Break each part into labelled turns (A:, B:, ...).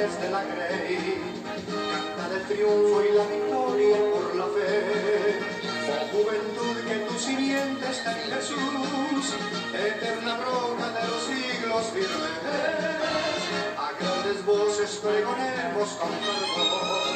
A: ángeles de la grey, canta del triunfo y la victoria por la fe. Oh juventud, que tu simiente está en Jesús, eterna roca de los siglos firmes. A grandes voces pregonemos con fervor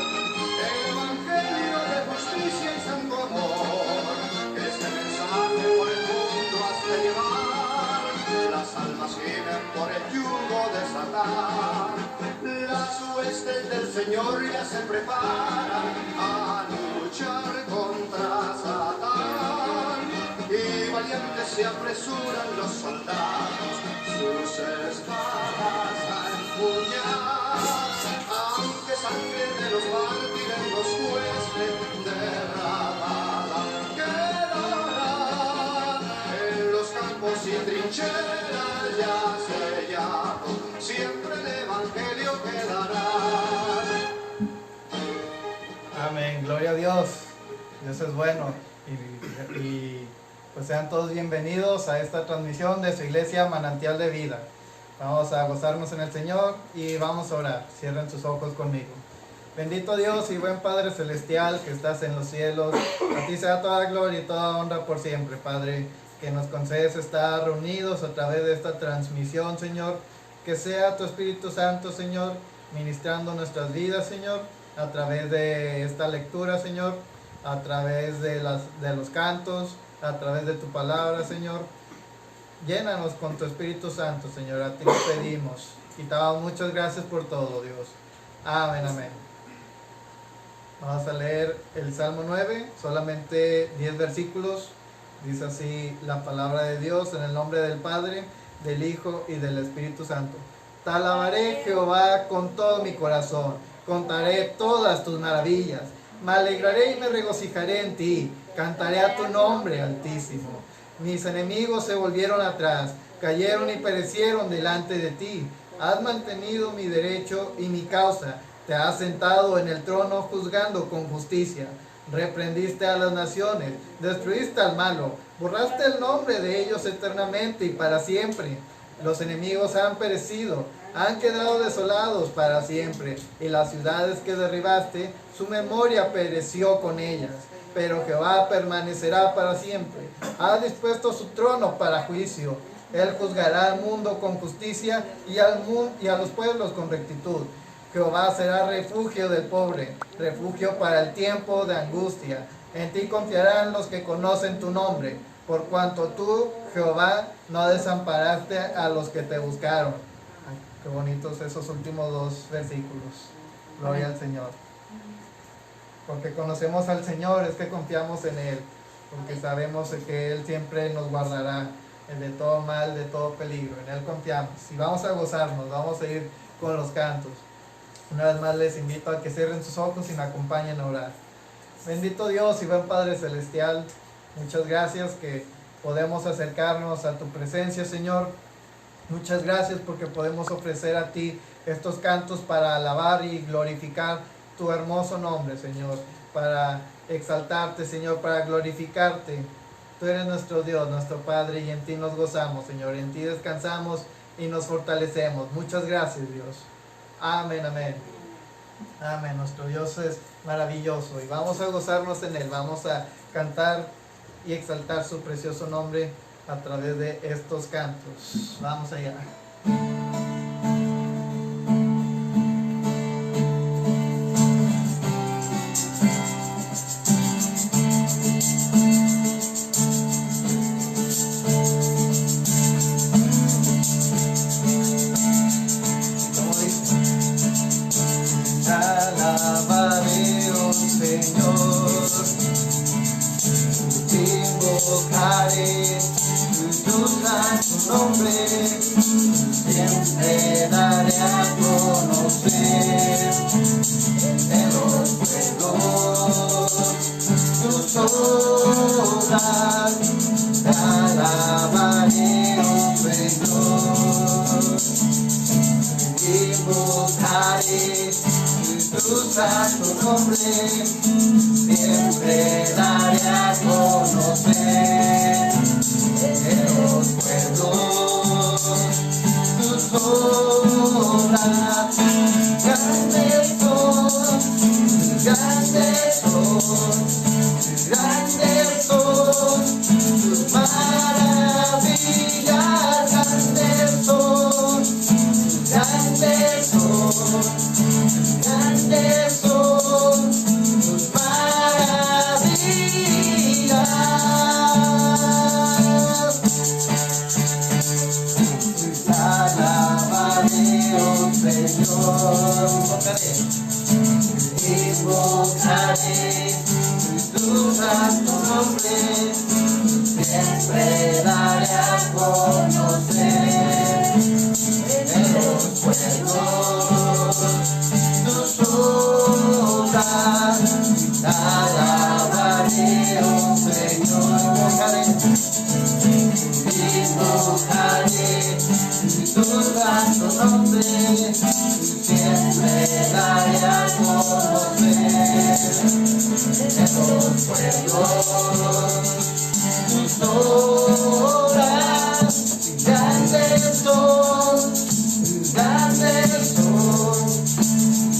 A: el evangelio de justicia y santo amor. Que este mensaje por el mundo has de llevar, las almas gimen por el yugo de Satán. Las huestes del Señor ya se preparan a luchar contra Satán, y valientes se apresuran los soldados, sus espadas a empuñar. Aunque sangre de los mártires los jueces derramada quedará, en los campos y trincheras ya sellado, siempre el evangelio quedará.
B: Amén, gloria a Dios. Dios es bueno. Y pues sean todos bienvenidos a esta transmisión de su iglesia Manantial de Vida. Vamos a gozarnos en el Señor y vamos a orar. Cierren sus ojos conmigo. Bendito Dios y buen Padre Celestial que estás en los cielos, a ti sea toda gloria y toda honra por siempre, Padre, que nos concedes estar reunidos a través de esta transmisión, Señor. Que sea tu Espíritu Santo, Señor, ministrando nuestras vidas, Señor, a través de esta lectura, Señor, a través de los cantos, a través de tu palabra, Señor. Llénanos con tu Espíritu Santo, Señor, a ti lo pedimos. Y te damos muchas gracias por todo, Dios. Amén, amén. Vamos a leer el Salmo 9, solamente 10 versículos. Dice así la palabra de Dios, en el nombre del Padre, del Hijo y del Espíritu Santo. Te alabaré, Jehová, con todo mi corazón. Contaré todas tus maravillas. Me alegraré y me regocijaré en ti. Cantaré a tu nombre, Altísimo. Mis enemigos se volvieron atrás, cayeron y perecieron delante de ti. Has mantenido mi derecho y mi causa. Te has sentado en el trono juzgando con justicia. Reprendiste a las naciones, destruiste al malo, borraste el nombre de ellos eternamente y para siempre. Los enemigos han perecido, han quedado desolados para siempre, y las ciudades que derribaste, su memoria pereció con ellas. Pero Jehová permanecerá para siempre. Ha dispuesto su trono para juicio. Él juzgará al mundo con justicia y a los pueblos con rectitud. Jehová será refugio del pobre, refugio para el tiempo de angustia. En ti confiarán los que conocen tu nombre, por cuanto tú, Jehová, no desamparaste a los que te buscaron. Ay, qué bonitos esos últimos dos versículos. Gloria al Señor. Porque conocemos al Señor, es que confiamos en Él, porque sabemos que Él siempre nos guardará de todo mal, de todo peligro. En Él confiamos y vamos a gozarnos, vamos a ir con los cantos. Una vez más les invito a que cierren sus ojos y me acompañen a orar. Bendito Dios y buen Padre Celestial, muchas gracias que podemos acercarnos a tu presencia, Señor. Muchas gracias porque podemos ofrecer a ti estos cantos para alabar y glorificar tu hermoso nombre, Señor, para exaltarte, Señor, para glorificarte. Tú eres nuestro Dios, nuestro Padre, y en ti nos gozamos, Señor, en ti descansamos y nos fortalecemos. Muchas gracias, Dios. Amén, amén. Amén, nuestro Dios es maravilloso y vamos a gozarnos en Él, vamos a cantar y exaltar su precioso nombre a través de estos cantos. Vamos allá.
C: Siempre daré a conocer en los pueblos tus obras, te alabaré, oh Señor, invocaré tu santo nombre, siempre daré a conocer en los pueblos tus obras, te nombre, siempre daré a conocer en los pueblos tus obras. Te alabaré, oh Señor, invocaré tu santo nombre, siempre daré a conocer en los pueblos tus obras. Grandes son, grandes son,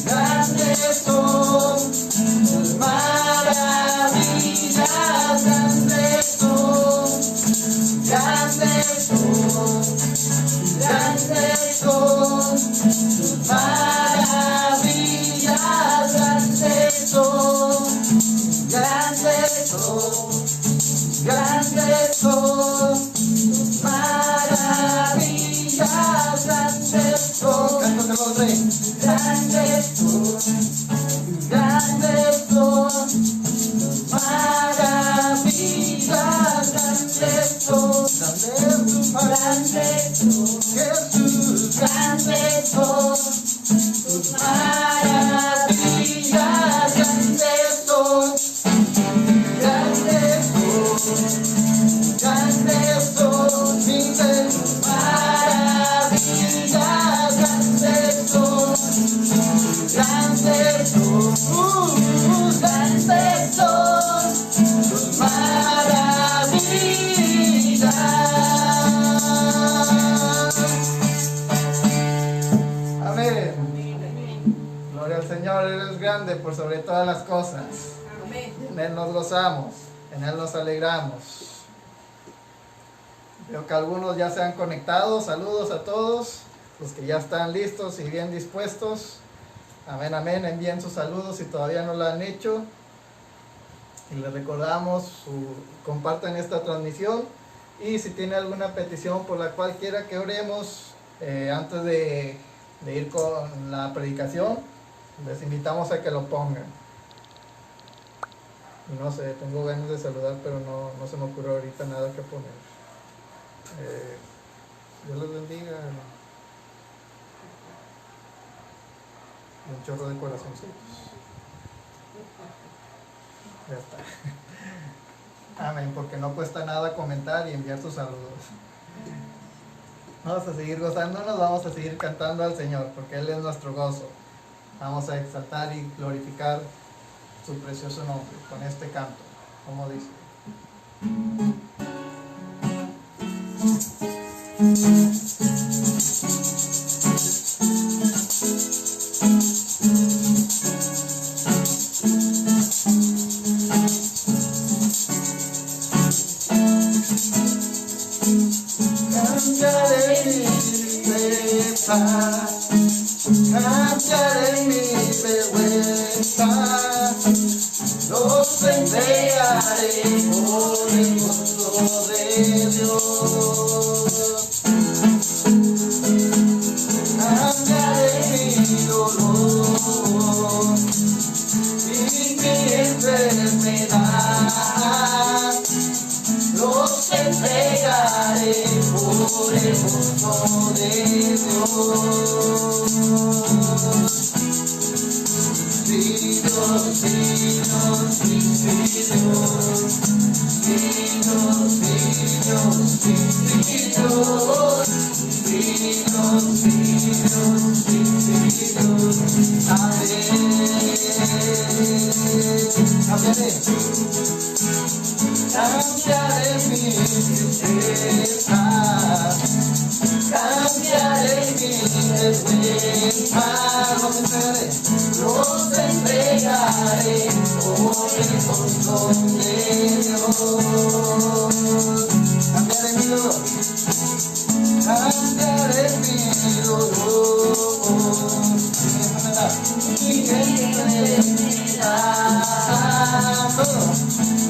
C: grandes son tus maravillas, grandes son, grandes son, grandes son tus maravillas, grandes son, grandes son, grandes son tus maravillas, grandes son. Cántatelo, rey. Grandes son, grandes son tus maravillas, grandes son, grandes son, Jesús, grandes son tus maravillas, grandes son, grandes son, grandes son, mis maravillas, grandes son, grandes son, grandes son tus maravillas.
B: Amén. Gloria al Señor, Él es grande por sobre todas las cosas. En Él nos gozamos, en Él nos alegramos. Veo que algunos ya se han conectado. Saludos a todos los que ya están listos y bien dispuestos. Amén, amén. Envíen sus saludos si todavía no lo han hecho. Y les recordamos, compartan esta transmisión. Y si tiene alguna petición por la cual quiera que oremos antes de ir con la predicación, les invitamos a que lo pongan. Y no sé, tengo ganas de saludar, pero no se me ocurre ahorita nada que poner. Dios les bendiga. Un chorro de corazoncitos. Ya está. Amén, porque no cuesta nada comentar y enviar sus saludos. Vamos a seguir gozándonos, vamos a seguir cantando al Señor, porque Él es nuestro gozo. Vamos a exaltar y glorificar su precioso nombre con este canto, como dice.
C: Cambiaré mi tristeza, cambiaré mi vergüenza, los entregaré por el gozo de Dios. Cambiaré mi dolor y mi enfermedad, los entregaré por el gozo de Dios. Sí, Dios, sí, Dios, sí, sí, Dios. Sí, Dios, sí, Dios, sí, sí, Dios. Sí, Dios, sí, Dios, sí, sí, Dios. Amén. Cambiaré. Cambiaré mi tristeza, cambiaré mi vergüenza, los entregaré por el gozo de Dios. Cambiaré mi dolor, cambiaré mi dolor, mi enfermedad,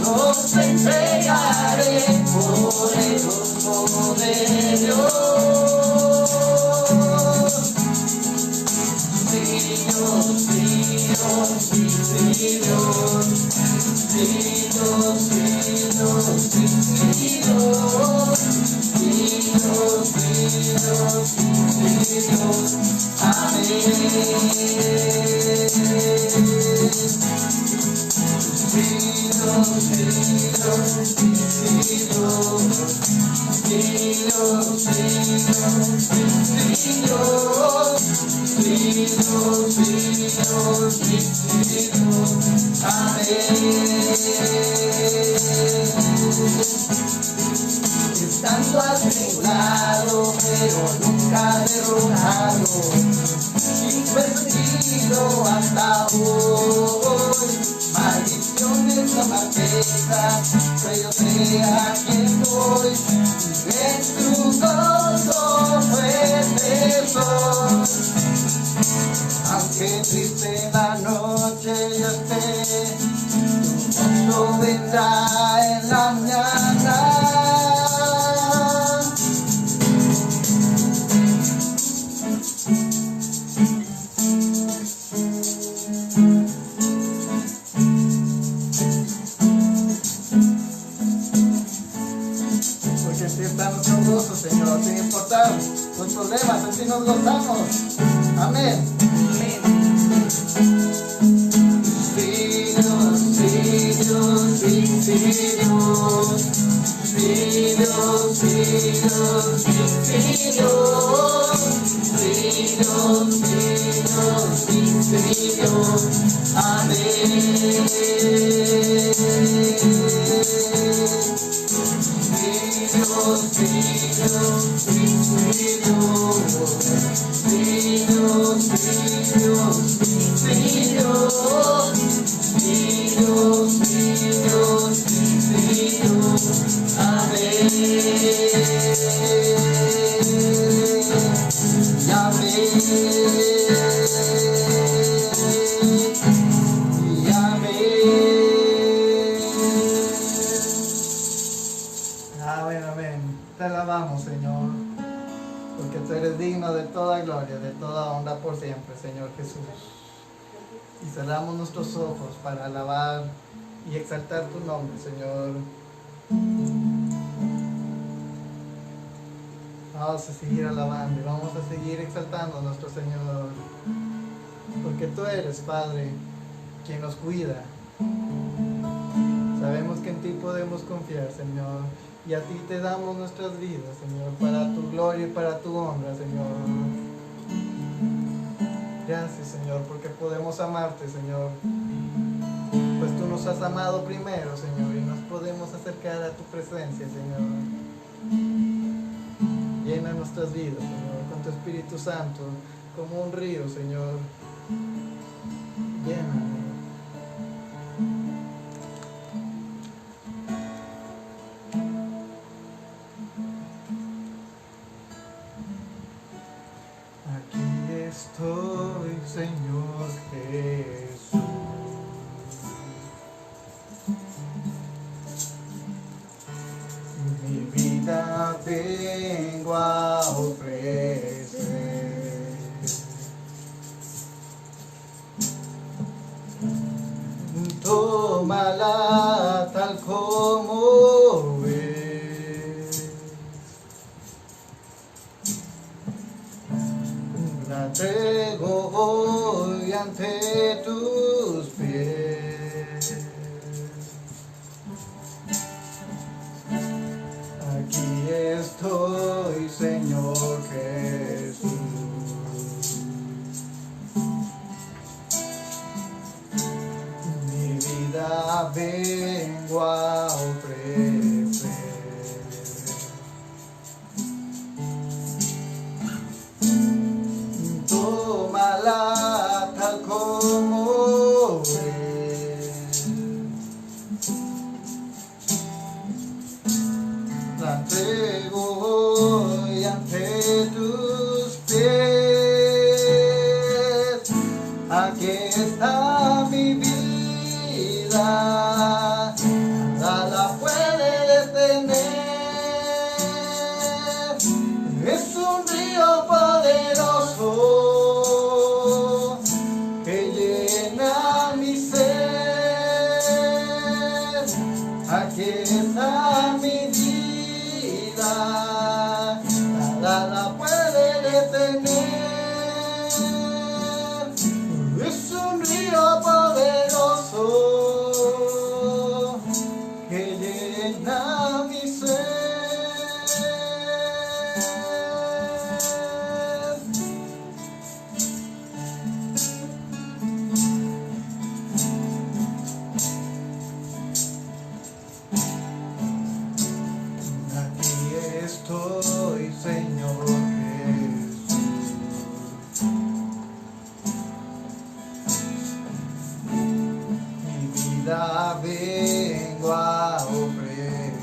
C: los entregaré por el gozo de Dios. Sí, Dios, sí, Dios, sí, sí, Dios. Sí, Dios, sí, Estando atribulado, pero nunca derrotado, invertido hasta hoy. Maldiciones no me afectan, pero yo sé a quién voy. En tu gozo fuerte soy. Aunque triste la noche yo esté, tu gozo vendrá en la mañana. Porque así está nuestro gozo, Señor, sin importar los problemas, así nos gozamos. Amén.
B: Amén, amén. Te alabamos, Señor, porque tú eres digno de toda gloria, de toda honra por siempre, Señor Jesús. Y cerramos nuestros ojos para alabar y exaltar tu nombre, Señor. Vamos a seguir alabando y vamos a seguir exaltando a nuestro Señor, porque tú eres, Padre, quien nos cuida. Sabemos que en ti podemos confiar, Señor, y a ti te damos nuestras vidas, Señor, para tu gloria y para tu honra, Señor. Gracias, Señor, porque podemos amarte, Señor, pues tú nos has amado primero, Señor, y nos podemos acercar a tu presencia, Señor. Llena nuestras vidas, Señor, con tu Espíritu Santo, como un río, Señor. Llena. Aquí estoy, Señor Jesús. Mi vida vengo a ofrecer. Tómala tal como es. La entrego hoy ante tus pies. Aquí estoy, Señor Jesús. Mi vida vengo a ofrecer. Tómala tal como es. La entrego hoy ante tus pies. Aquí está mi vida, nada la puede
C: aquí está mi vida, nada la puede detener. Es un río poderoso que llena mi ser. Estoy, Señor Jesús, mi vida vengo a ofrecer.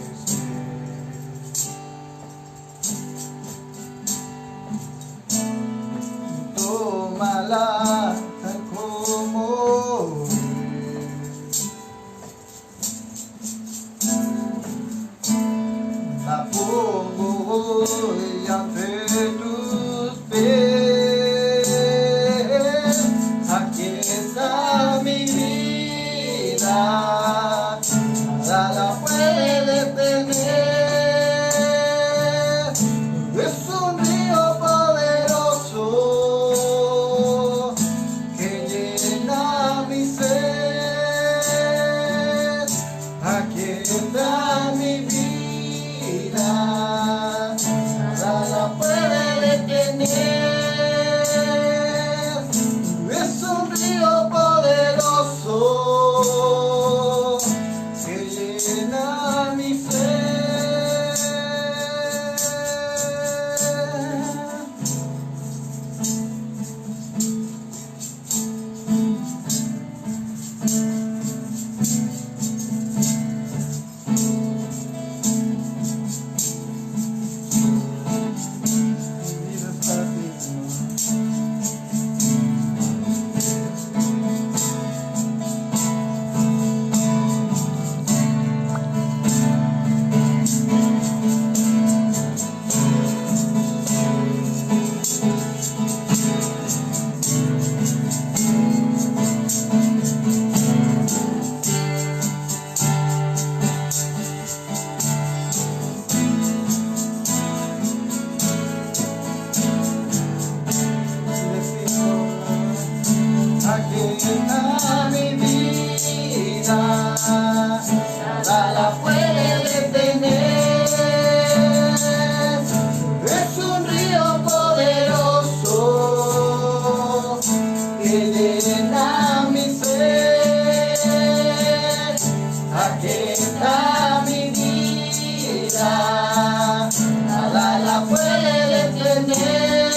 C: Tómala tal como la pongo hoy ante tus pies. Aquí está mi vida, nada la puede detener. Es un río poderoso que llena mi ser. Aquí está mi vida, nada la puede detener. Es un río poderoso que llena mi ser. Mi vida es para ti, Señor. Aquí está mi vida, nada la puede detener. Es un río poderoso que llena mi ser. Aquí está mi vida, nada la puede detener.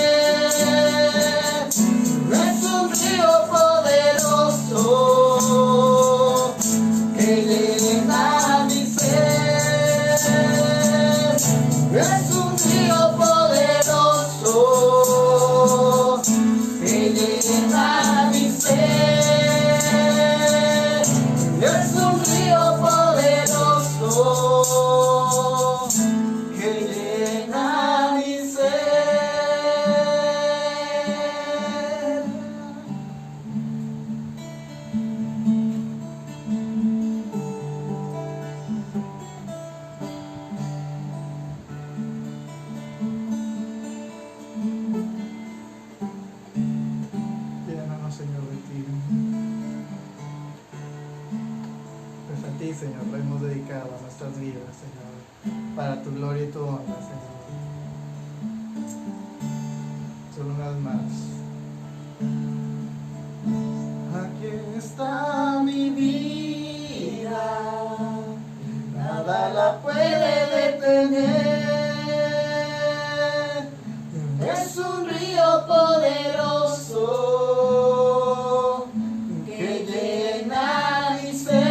C: Es un río poderoso que llena mi ser. Es un río poderoso que llena mi ser. Es un río poderoso que llena mi ser.
B: Llénanos, Señor, de ti. Pues a ti, Señor, lo hemos dedicado a nuestras vidas, Señor, para tu gloria y tu honra, Señor. Solo una vez más.
C: Aquí está mi vida, nada la puede detener. Es un río poderoso que llena mi ser.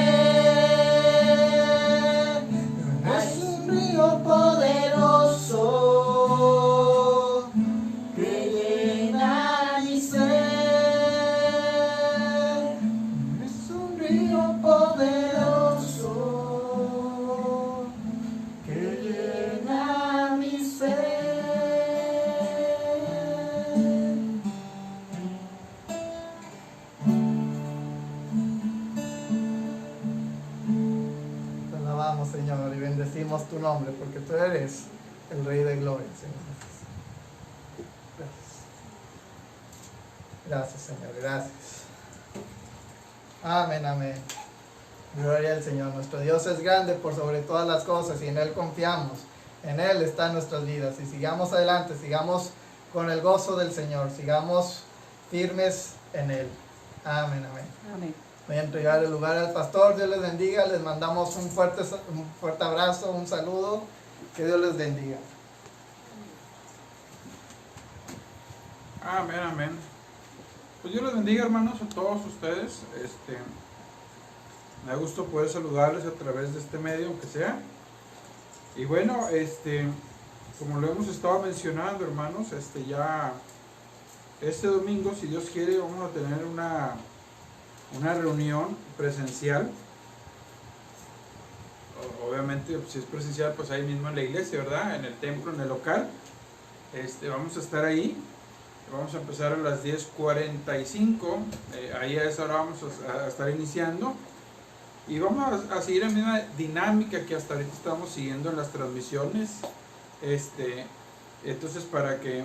C: Es un río poderoso que llena mi ser. Es un río poderoso que llena
B: Señor, y bendecimos tu nombre, porque tú eres el Rey de Gloria, Señor. Gracias. Gracias, Señor, gracias. Amén, amén. Gloria al Señor. Nuestro Dios es grande por sobre todas las cosas y en Él confiamos. En Él están nuestras vidas. Y sigamos adelante, sigamos con el gozo del Señor, sigamos firmes en Él. Amén, amén.
D: Amén.
B: Voy a entregar el lugar al pastor. Dios les bendiga. Les mandamos un fuerte abrazo, un saludo. Que Dios les bendiga.
E: Amén, amén. Pues Dios les bendiga, hermanos, a todos ustedes. Me da gusto poder saludarles a través de este medio, aunque sea. Y bueno, como lo hemos estado mencionando, hermanos, ya este domingo, si Dios quiere, vamos a tener una reunión presencial. Obviamente, si es presencial, pues ahí mismo en la iglesia, ¿verdad? En el templo, en el local. Vamos a estar ahí. Vamos a empezar a las 10:45. Ahí a esa hora vamos a estar iniciando. Y vamos a seguir la misma dinámica que hasta ahorita estamos siguiendo en las transmisiones. Entonces, para que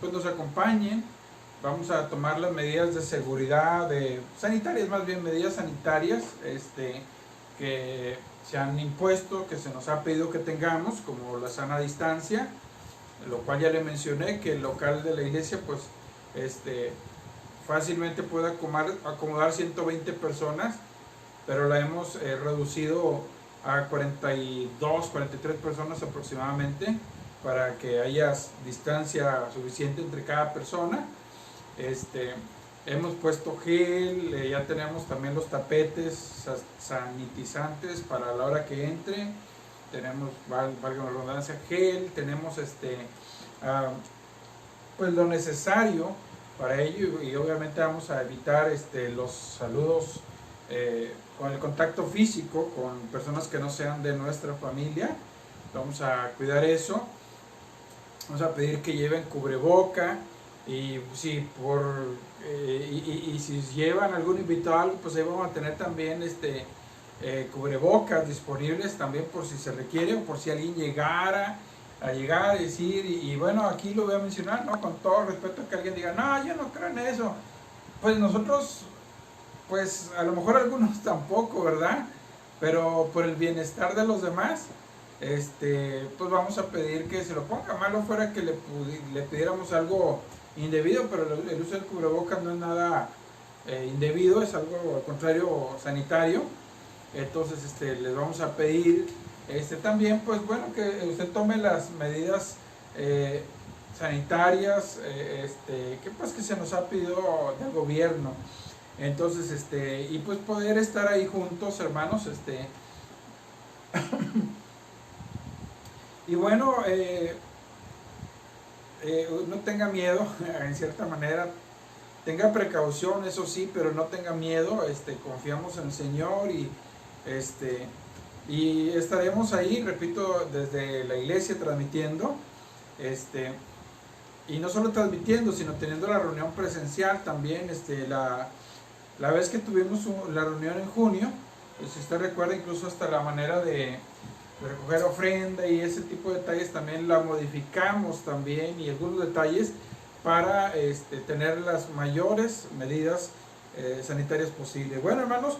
E: pues, nos acompañen, vamos a tomar las medidas de seguridad, sanitarias, más bien medidas sanitarias que se han impuesto, que se nos ha pedido que tengamos, como la sana distancia, lo cual ya le mencioné, que el local de la iglesia pues fácilmente puede acomodar 120 personas, pero la hemos reducido a 42, 43 personas aproximadamente, para que haya distancia suficiente entre cada persona. Hemos puesto gel, ya tenemos también los tapetes sanitizantes para la hora que entre. Tenemos, valga la redundancia, gel, tenemos pues lo necesario para ello, y obviamente vamos a evitar los saludos con el contacto físico con personas que no sean de nuestra familia. Vamos a cuidar eso. Vamos a pedir que lleven cubreboca, y si si llevan algún invitado, pues ahí vamos a tener también cubrebocas disponibles también por si se requiere, o por si alguien llegara a decir, y bueno, aquí lo voy a mencionar, ¿no? Con todo respeto, a que alguien diga, no, yo no creo en eso. Pues nosotros, pues a lo mejor algunos tampoco, ¿verdad? Pero por el bienestar de los demás, pues vamos a pedir que se lo ponga. Malo fuera que le pidiéramos algo indebido, pero el uso del cubrebocas no es nada indebido, es algo al contrario sanitario. Entonces les vamos a pedir también, pues bueno, que usted tome las medidas sanitarias que se nos ha pedido del gobierno. Entonces y pues poder estar ahí juntos, hermanos, y bueno, no tenga miedo, en cierta manera, tenga precaución, eso sí, pero no tenga miedo. Confiamos en el Señor, y estaremos ahí, repito, desde la iglesia transmitiendo, y no solo transmitiendo, sino teniendo la reunión presencial también. La vez que tuvimos la reunión en junio, pues si usted recuerda, incluso hasta la manera de recoger ofrenda y ese tipo de detalles también la modificamos también, y algunos detalles para tener las mayores medidas sanitarias posibles. Bueno, hermanos,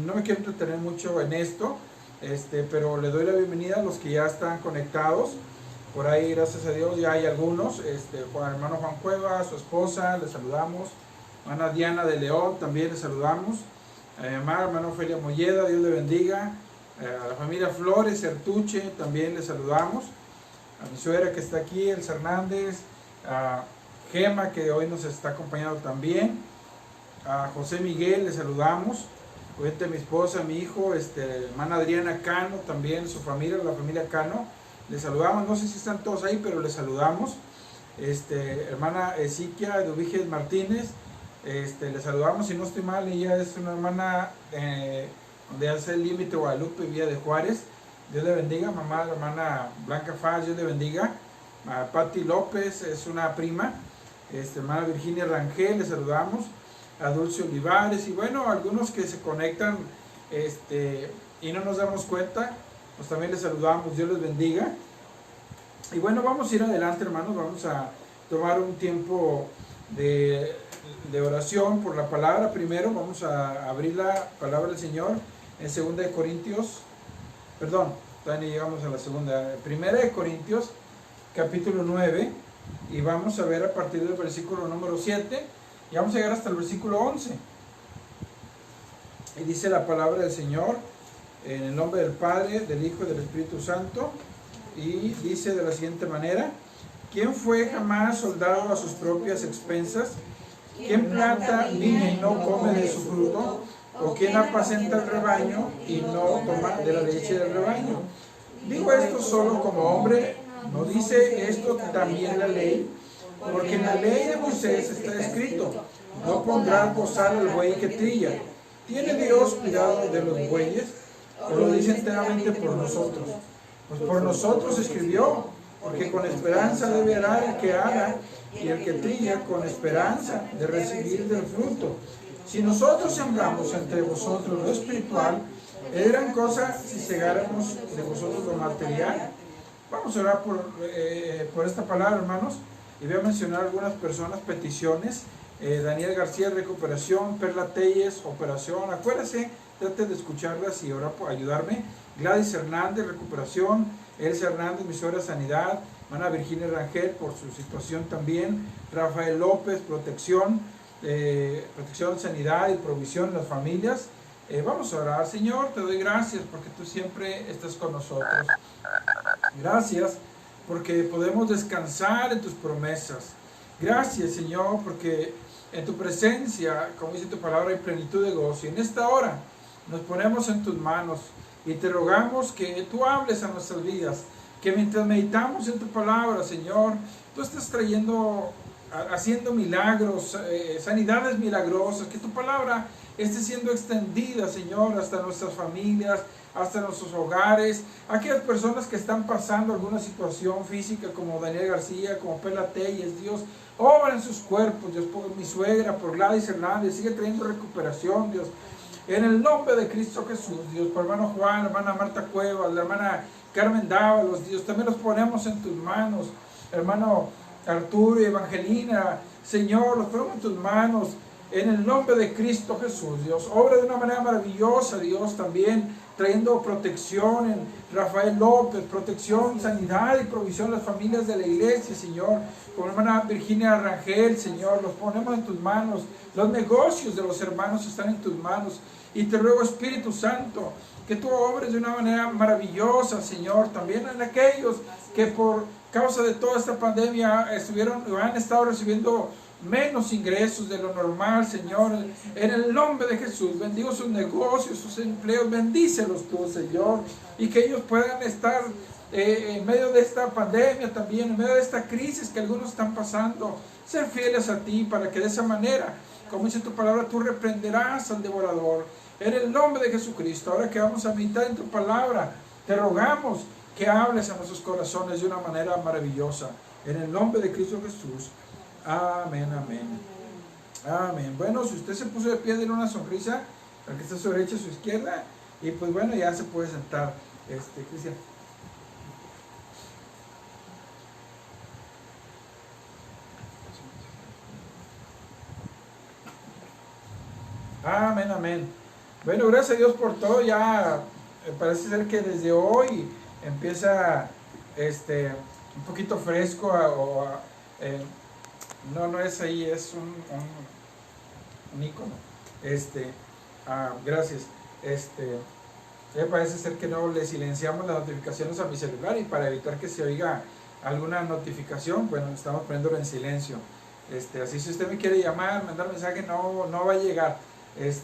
E: no me quiero entretener mucho en esto, pero le doy la bienvenida a los que ya están conectados. Por ahí, gracias a Dios, ya hay algunos. Hermano Juan Cueva, su esposa, le saludamos. Hermana Diana de León, también le saludamos. A mi mamá, hermano Ofelia Molleda, Dios le bendiga. A la familia Flores Certuche, también le saludamos. A mi suegra que está aquí, Elsa Hernández. A Gema, que hoy nos está acompañando también. A José Miguel, le saludamos. Obviamente a mi esposa, a mi hijo, hermana Adriana Cano, también su familia, la familia Cano, le saludamos. No sé si están todos ahí, pero le saludamos. Hermana Ezequiel de Ubiges Martínez, le saludamos. Si no estoy mal, ella es una hermana donde hace el límite Guadalupe, Villa de Juárez. Dios le bendiga. Mamá, la hermana Blanca Faz, Dios le bendiga. A Patti López es una prima. Hermana Virginia Rangel, le saludamos. A Dulce Olivares, y bueno, algunos que se conectan y no nos damos cuenta, pues también les saludamos, Dios les bendiga. Y bueno, vamos a ir adelante, hermanos, vamos a tomar un tiempo de oración por la palabra. Primero vamos a abrir la palabra del Señor en 2 de Corintios, perdón, todavía no llegamos a la segunda, 1 de Corintios, capítulo 9, y vamos a ver a partir del versículo número 7, y vamos a llegar hasta el versículo 11. Y dice la palabra del Señor, en el nombre del Padre, del Hijo y del Espíritu Santo, y dice de la siguiente manera: ¿quién fue jamás soldado a sus propias expensas? ¿Quién planta viña y no come de su fruto? ¿O quién apacenta el rebaño y no toma de la leche del rebaño? Digo esto solo como hombre, ¿no dice esto también la ley? Porque en la ley de Moisés está escrito: no pondrás bozal al buey que trilla. ¿Tiene Dios cuidado de los bueyes? ¿O lo dice enteramente por nosotros? Pues por nosotros escribió, porque con esperanza debe arar el que ara, y el que trilla con esperanza de recibir del fruto. Si nosotros sembramos entre vosotros lo espiritual, ¿es gran cosa si segáramos de vosotros lo material? Vamos a orar por esta palabra, hermanos, y voy a mencionar algunas personas, peticiones. Daniel García, recuperación. Perla Telles, operación. Acuérdese, trate de escucharlas y orar por ayudarme. Gladys Hernández, recuperación. Elsa Hernández, mi suegra, sanidad. Hermana Virginia Rangel, por su situación también. Rafael López, protección, sanidad y provisión en las familias. Vamos a orar. Señor, te doy gracias porque tú siempre estás con nosotros. Gracias porque podemos descansar en tus promesas. Gracias, Señor, porque en tu presencia, como dice tu palabra, hay plenitud de gozo. Y en esta hora nos ponemos en tus manos y te rogamos que tú hables a nuestras vidas, que mientras meditamos en tu palabra, Señor, tú estás haciendo milagros, sanidades milagrosas, que tu palabra esté siendo extendida, Señor, hasta nuestras familias, hasta nuestros hogares, aquellas personas que están pasando alguna situación física, como Daniel García, como Perla Telles, Dios, obra en sus cuerpos, Dios, por mi suegra, por Gladys Hernández, sigue trayendo recuperación, Dios, en el nombre de Cristo Jesús, Dios, por hermano Juan, la hermana Marta Cuevas, la hermana Carmen Dávalos, Dios, también los ponemos en tus manos, hermano Arturo y Evangelina, Señor, los ponemos en tus manos, en el nombre de Cristo Jesús, Dios, obra de una manera maravillosa, Dios, también trayendo protección en Rafael López, protección, sanidad y provisión a las familias de la iglesia, Señor, con hermana Virginia Rangel, Señor, los ponemos en tus manos, los negocios de los hermanos están en tus manos, y te ruego, Espíritu Santo, que tú obres de una manera maravillosa, Señor, también en aquellos que por causa de toda esta pandemia han estado recibiendo menos ingresos de lo normal, Señor, en el nombre de Jesús, bendigo sus negocios, sus empleos, bendícelos tú, Señor, y que ellos puedan estar en medio de esta pandemia también, en medio de esta crisis que algunos están pasando, ser fieles a ti, para que de esa manera, como dice tu palabra, tú reprenderás al devorador, en el nombre de Jesucristo. Ahora que vamos a meditar en tu palabra, te rogamos que hables a nuestros corazones de una manera maravillosa, en el nombre de Cristo Jesús. Amén, amén. Amén. Bueno, si usted se puso de pie, denle una sonrisa al que está a su derecha, a su izquierda, y pues bueno, ya se puede sentar, Cristian. Amén, amén. Bueno, gracias a Dios por todo. Ya parece ser que desde hoy empieza un poquito fresco no es ahí, es un icono. Gracias. Ya parece ser que no le silenciamos las notificaciones a mi celular, y para evitar que se oiga alguna notificación, bueno, estamos poniéndolo en silencio. Así si usted me quiere llamar, mandar mensaje, no va a llegar.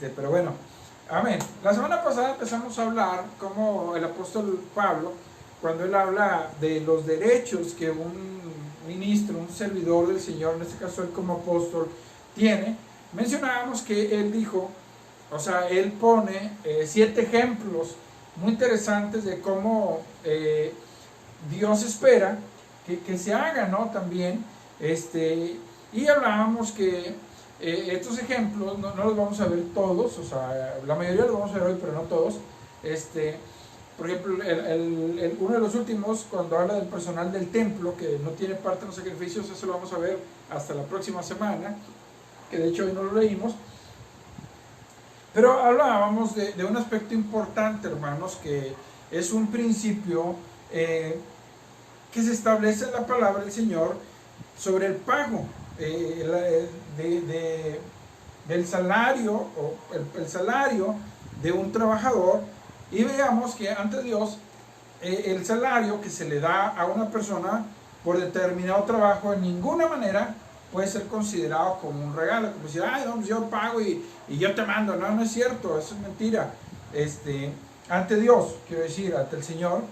E: Pero bueno, amén. La semana pasada empezamos a hablar como el apóstol Pablo, cuando él habla de los derechos que un ministro, un servidor del Señor, en este caso él como apóstol, tiene. Mencionábamos que él dijo, o sea, él pone 7 ejemplos muy interesantes de cómo Dios espera que se haga, ¿no? También, y hablábamos que estos ejemplos no los vamos a ver todos, o sea, la mayoría los vamos a ver hoy, pero no todos, por ejemplo, uno de los últimos, cuando habla del personal del templo, que no tiene parte en los sacrificios, eso lo vamos a ver hasta la próxima semana, que de hecho hoy no lo leímos. Pero hablábamos de un aspecto importante, hermanos, que es un principio que se establece en la palabra del Señor sobre el pago del salario, o el salario de un trabajador. Y veamos que ante Dios el salario que se le da a una persona por determinado trabajo en ninguna manera puede ser considerado como un regalo, como decir, ay, no, yo pago y yo te mando. No, no es cierto, eso es mentira. Ante Dios, quiero decir, ante el Señor,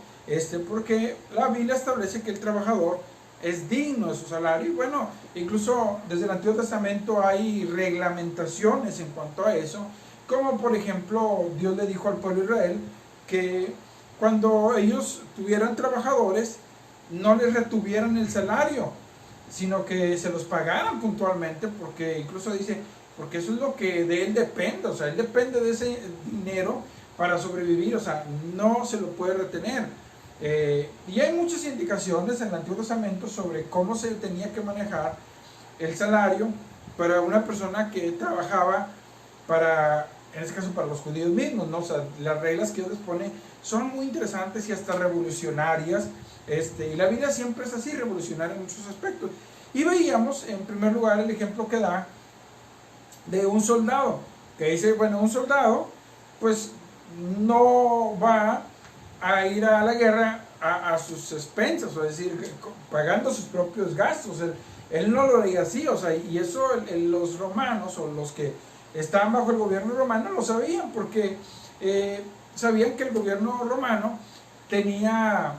E: porque la Biblia establece que el trabajador es digno de su salario. Y bueno, incluso desde el Antiguo Testamento hay reglamentaciones en cuanto a eso, como por ejemplo Dios le dijo al pueblo de Israel que cuando ellos tuvieran trabajadores no les retuvieran el salario, sino que se los pagaran puntualmente, porque incluso dice, porque eso es lo que de él depende, o sea, él depende de ese dinero para sobrevivir, o sea, no se lo puede retener. Y hay muchas indicaciones en el Antiguo Testamento sobre cómo se tenía que manejar el salario para una persona que trabajaba para, en este caso, para los judíos mismos, ¿no? O sea, las reglas que Dios les pone son muy interesantes y hasta revolucionarias. Y la vida siempre es así, revolucionaria en muchos aspectos. Y veíamos, en primer lugar, el ejemplo que da de un soldado, que dice, bueno, un soldado, pues, no va a ir a la guerra a sus expensas, o es decir, pagando sus propios gastos. Él no lo haría así, o sea, y eso los romanos, o los que estaban bajo el gobierno romano, lo sabían, porque sabían que el gobierno romano tenía,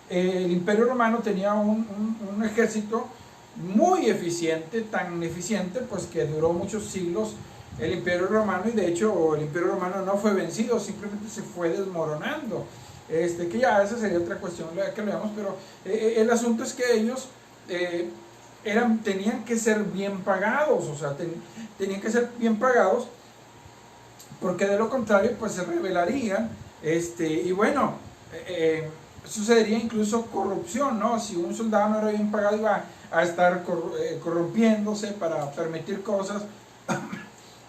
E: el imperio romano tenía un ejército muy eficiente, tan eficiente pues que duró muchos siglos el imperio romano, y de hecho el imperio romano no fue vencido, simplemente se fue desmoronando, que ya esa sería otra cuestión que veamos, pero el asunto es que ellos tenían que ser bien pagados, o sea, tenían que ser bien pagados, porque de lo contrario pues se rebelarían, y bueno, sucedería incluso corrupción, ¿no? Si un soldado no era bien pagado, iba a estar corrompiéndose para permitir cosas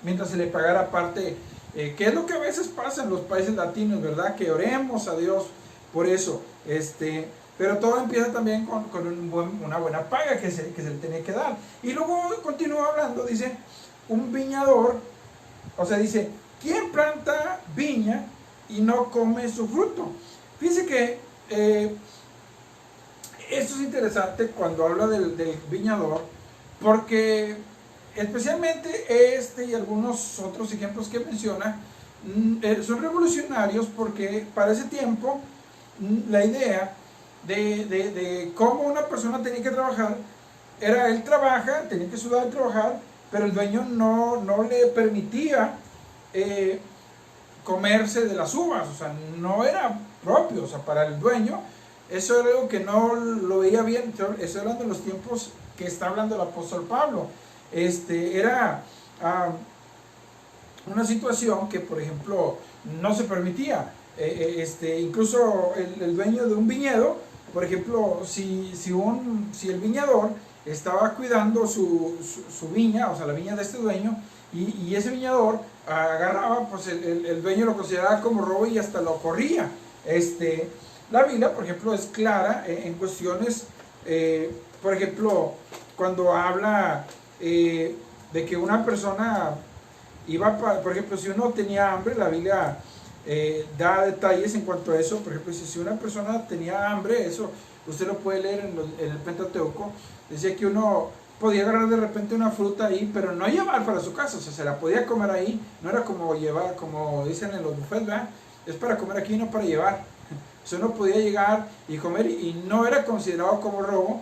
E: mientras se le pagara parte, que es lo que a veces pasa en los países latinos, ¿verdad? Que oremos a Dios por eso, pero todo empieza también con una buena paga que se le tiene que dar. Y luego continúa hablando, dice, un viñador, o sea, dice, ¿quién planta viña y no come su fruto? Fíjense que esto es interesante cuando habla del viñador, porque especialmente y algunos otros ejemplos que menciona son revolucionarios, porque para ese tiempo la idea de cómo una persona tenía que trabajar era, él trabaja, tenía que sudar y trabajar, pero el dueño no le permitía comerse de las uvas, o sea, no era propio, o sea, para el dueño eso era algo que no lo veía bien. Estoy hablando de los tiempos que está hablando el apóstol Pablo. Era una situación que, por ejemplo, no se permitía. Incluso el dueño de un viñedo, por ejemplo, si el viñador estaba cuidando su viña, o sea, la viña de este dueño, y ese viñador agarraba, pues el dueño lo consideraba como robo y hasta lo corría. La Biblia, por ejemplo, es clara en cuestiones, por ejemplo, cuando habla de que una persona iba, por ejemplo, si uno tenía hambre, la Biblia da detalles en cuanto a eso. Por ejemplo, si una persona tenía hambre, eso usted lo puede leer en el Pentateuco, decía que uno podía agarrar de repente una fruta ahí, pero no llevar para su casa, o sea, se la podía comer ahí, no era como llevar, como dicen en los buffets, ¿verdad? Es para comer aquí, no para llevar. O sea, uno podía llegar y comer, y no era considerado como robo,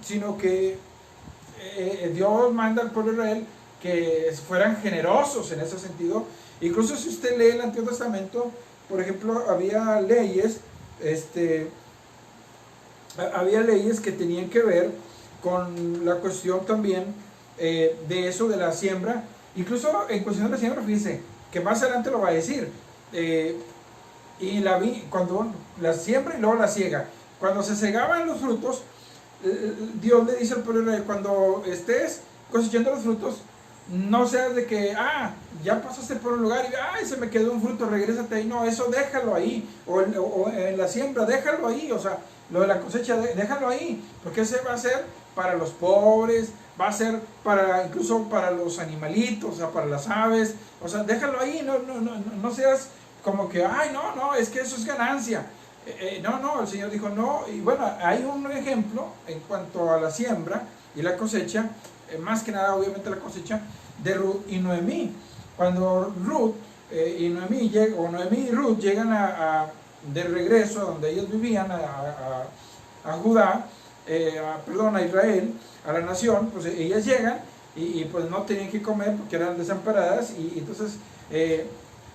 E: sino que Dios manda al pueblo de Israel que fueran generosos en ese sentido. Incluso si usted lee el Antiguo Testamento, por ejemplo, había leyes que tenían que ver con la cuestión también de eso de la siembra. Incluso en cuestión de la siembra, fíjense que más adelante lo va a decir, y cuando la siembra y luego la ciega. Cuando se cegaban los frutos, Dios le dice al pueblo de Israel, cuando estés cosechando los frutos, no seas de que, ya pasaste por un lugar y, se me quedó un fruto, regrésate ahí. No, eso déjalo ahí, o en la siembra, déjalo ahí, o sea, lo de la cosecha, déjalo ahí, porque ese va a ser para los pobres, va a ser incluso para los animalitos, o sea, para las aves, o sea, déjalo ahí, no seas como que, no, es que eso es ganancia. No, el Señor dijo no. Y bueno, hay un ejemplo en cuanto a la siembra y la cosecha, más que nada obviamente la cosecha de Ruth y Noemí. Cuando Ruth y Noemí Noemí y Ruth llegan de regreso a donde ellos vivían, a Judá, a Israel, a la nación, pues ellas llegan y pues no tenían que comer porque eran desamparadas, y entonces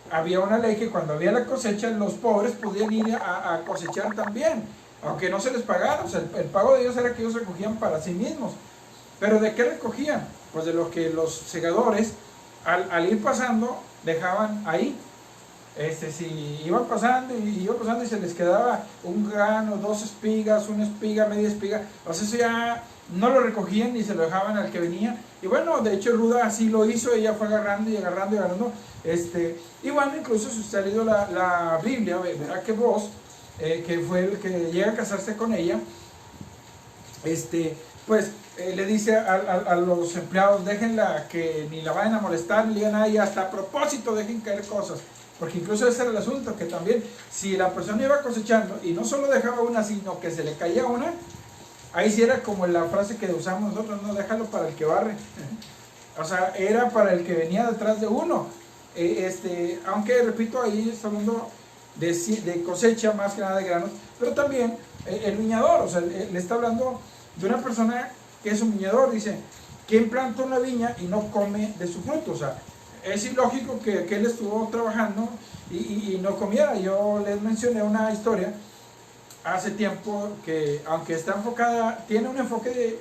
E: había una ley que cuando había la cosecha, los pobres podían ir a cosechar también, aunque no se les pagara. O sea, el pago de ellos era que ellos recogían para sí mismos. ¿Pero de qué recogían? Pues de lo que los segadores, al ir pasando, dejaban ahí. Si iban pasando y se les quedaba un grano, 2 espigas, una espiga, media espiga, pues eso ya no lo recogían ni se lo dejaban al que venía. Y bueno, de hecho Ruda así lo hizo, ella fue agarrando y agarrando y agarrando. Y bueno, incluso si usted ha leído la Biblia, verá que Boaz, que fue el que llega a casarse con ella, pues le dice a los empleados, déjenla, que ni la vayan a molestar, ni le digan nada, y hasta a propósito dejen caer cosas. Porque incluso ese era el asunto, que también si la persona iba cosechando y no solo dejaba una, sino que se le caía una, ahí sí era como la frase que usamos nosotros, no, déjalo para el que barre. O sea, era para el que venía detrás de uno. Aunque repito, ahí está hablando de cosecha, más que nada de granos, pero también el viñador, o sea, le está hablando de una persona que es un viñador. Dice, ¿quién planta una viña y no come de su fruto? O sea, es ilógico que él estuvo trabajando y no comiera. Yo les mencioné una historia hace tiempo que, aunque está enfocada, tiene un enfoque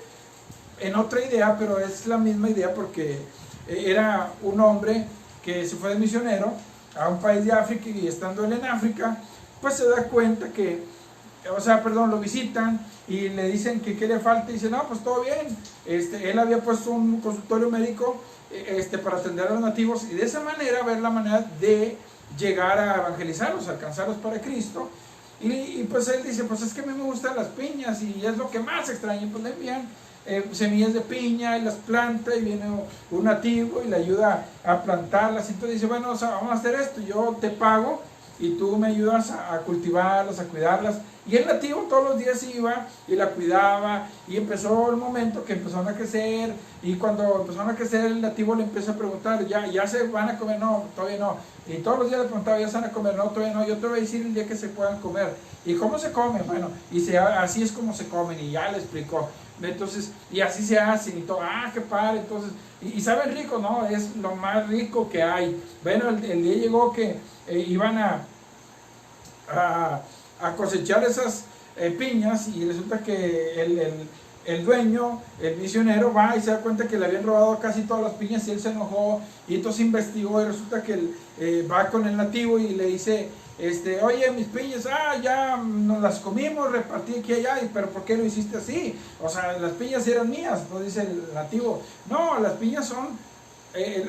E: en otra idea, pero es la misma idea, porque era un hombre que se fue de misionero a un país de África, y estando él en África, pues se da cuenta que, lo visitan y le dicen que qué le falta, y dice, no, pues todo bien. Él había puesto un consultorio médico para atender a los nativos, y de esa manera ver la manera de llegar a evangelizarlos, alcanzarlos para Cristo. Y pues él dice, pues es que a mí me gustan las piñas y es lo que más extraño. Pues le envían semillas de piña y las planta, y viene un nativo y le ayuda a plantarlas. Entonces dice, bueno, vamos a hacer esto, yo te pago y tú me ayudas a cultivarlas, a cuidarlas. Y el nativo todos los días iba y la cuidaba, y empezó el momento que empezaron a crecer, y cuando empezaron a crecer el nativo le empieza a preguntar, ¿ya se van a comer? No, todavía no. Y todos los días le preguntaba, ¿ya se van a comer? No, todavía no, yo te voy a decir el día que se puedan comer. ¿Y cómo se comen? Bueno, así es como se comen, y ya le explicó. Entonces, y así se hacen y todo, qué padre. Entonces, y saben rico, ¿no? Es lo más rico que hay. Bueno, el día llegó que iban a cosechar esas piñas, y resulta que el dueño, el misionero, va y se da cuenta que le habían robado casi todas las piñas, y él se enojó, y entonces investigó, y resulta que va con el nativo y le dice, oye, mis piñas, ya nos las comimos, repartí aquí y allá, pero ¿por qué lo hiciste así? O sea, las piñas eran mías. Pues dice el nativo, no, las piñas son,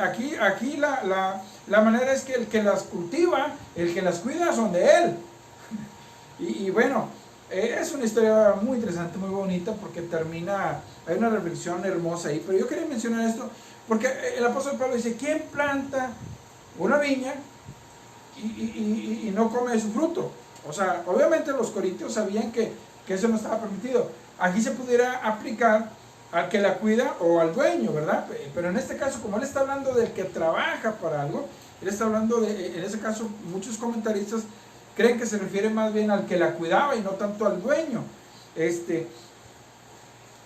E: aquí la manera es que el que las cultiva, el que las cuida, son de él. Y bueno, es una historia muy interesante, muy bonita, porque hay una reflexión hermosa ahí. Pero yo quería mencionar esto porque el apóstol Pablo dice, ¿quién planta una viña y no come su fruto? O sea, obviamente los corintios sabían que eso no estaba permitido. Aquí se pudiera aplicar al que la cuida o al dueño, ¿verdad? Pero en este caso, como él está hablando del que trabaja para algo, él está hablando en ese caso, muchos comentaristas creen que se refiere más bien al que la cuidaba y no tanto al dueño.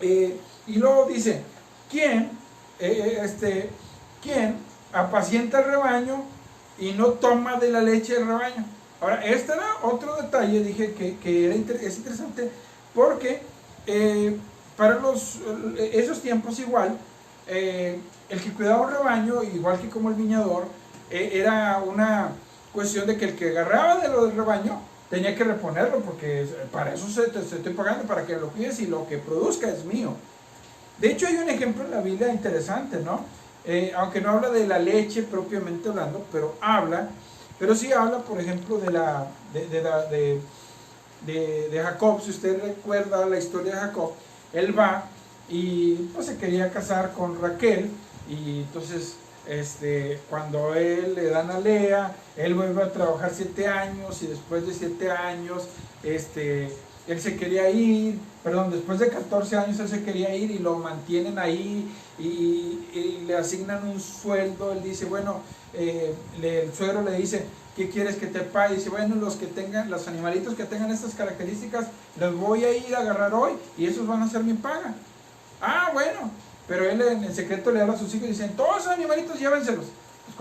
E: Y luego dice, ¿quién apacienta el rebaño y no toma de la leche del rebaño? Ahora, este era otro detalle, dije que es interesante, porque para esos tiempos igual, el que cuidaba un rebaño, igual que como el viñador, era cuestión de que el que agarraba de lo del rebaño tenía que reponerlo, porque para eso te estoy pagando, para que lo cuides, y lo que produzca es mío. De hecho, hay un ejemplo en la Biblia interesante, ¿no? Aunque no habla de la leche propiamente hablando, pero sí habla, por ejemplo, de Jacob. Si usted recuerda la historia de Jacob, él va y pues se quería casar con Raquel, y entonces cuando él le dan a Lea, él vuelve a trabajar 7 años, y después de 7 años él se quería ir, después de 14 años él se quería ir, y lo mantienen ahí y le asignan un sueldo. Él dice, bueno, el suegro le dice, ¿qué quieres que te pague? Dice, bueno, los animalitos que tengan estas características los voy a ir a agarrar hoy, y esos van a ser mi paga. Ah, bueno. Pero él en secreto le habla a sus hijos y dicen, todos esos animalitos llévenselos. Pues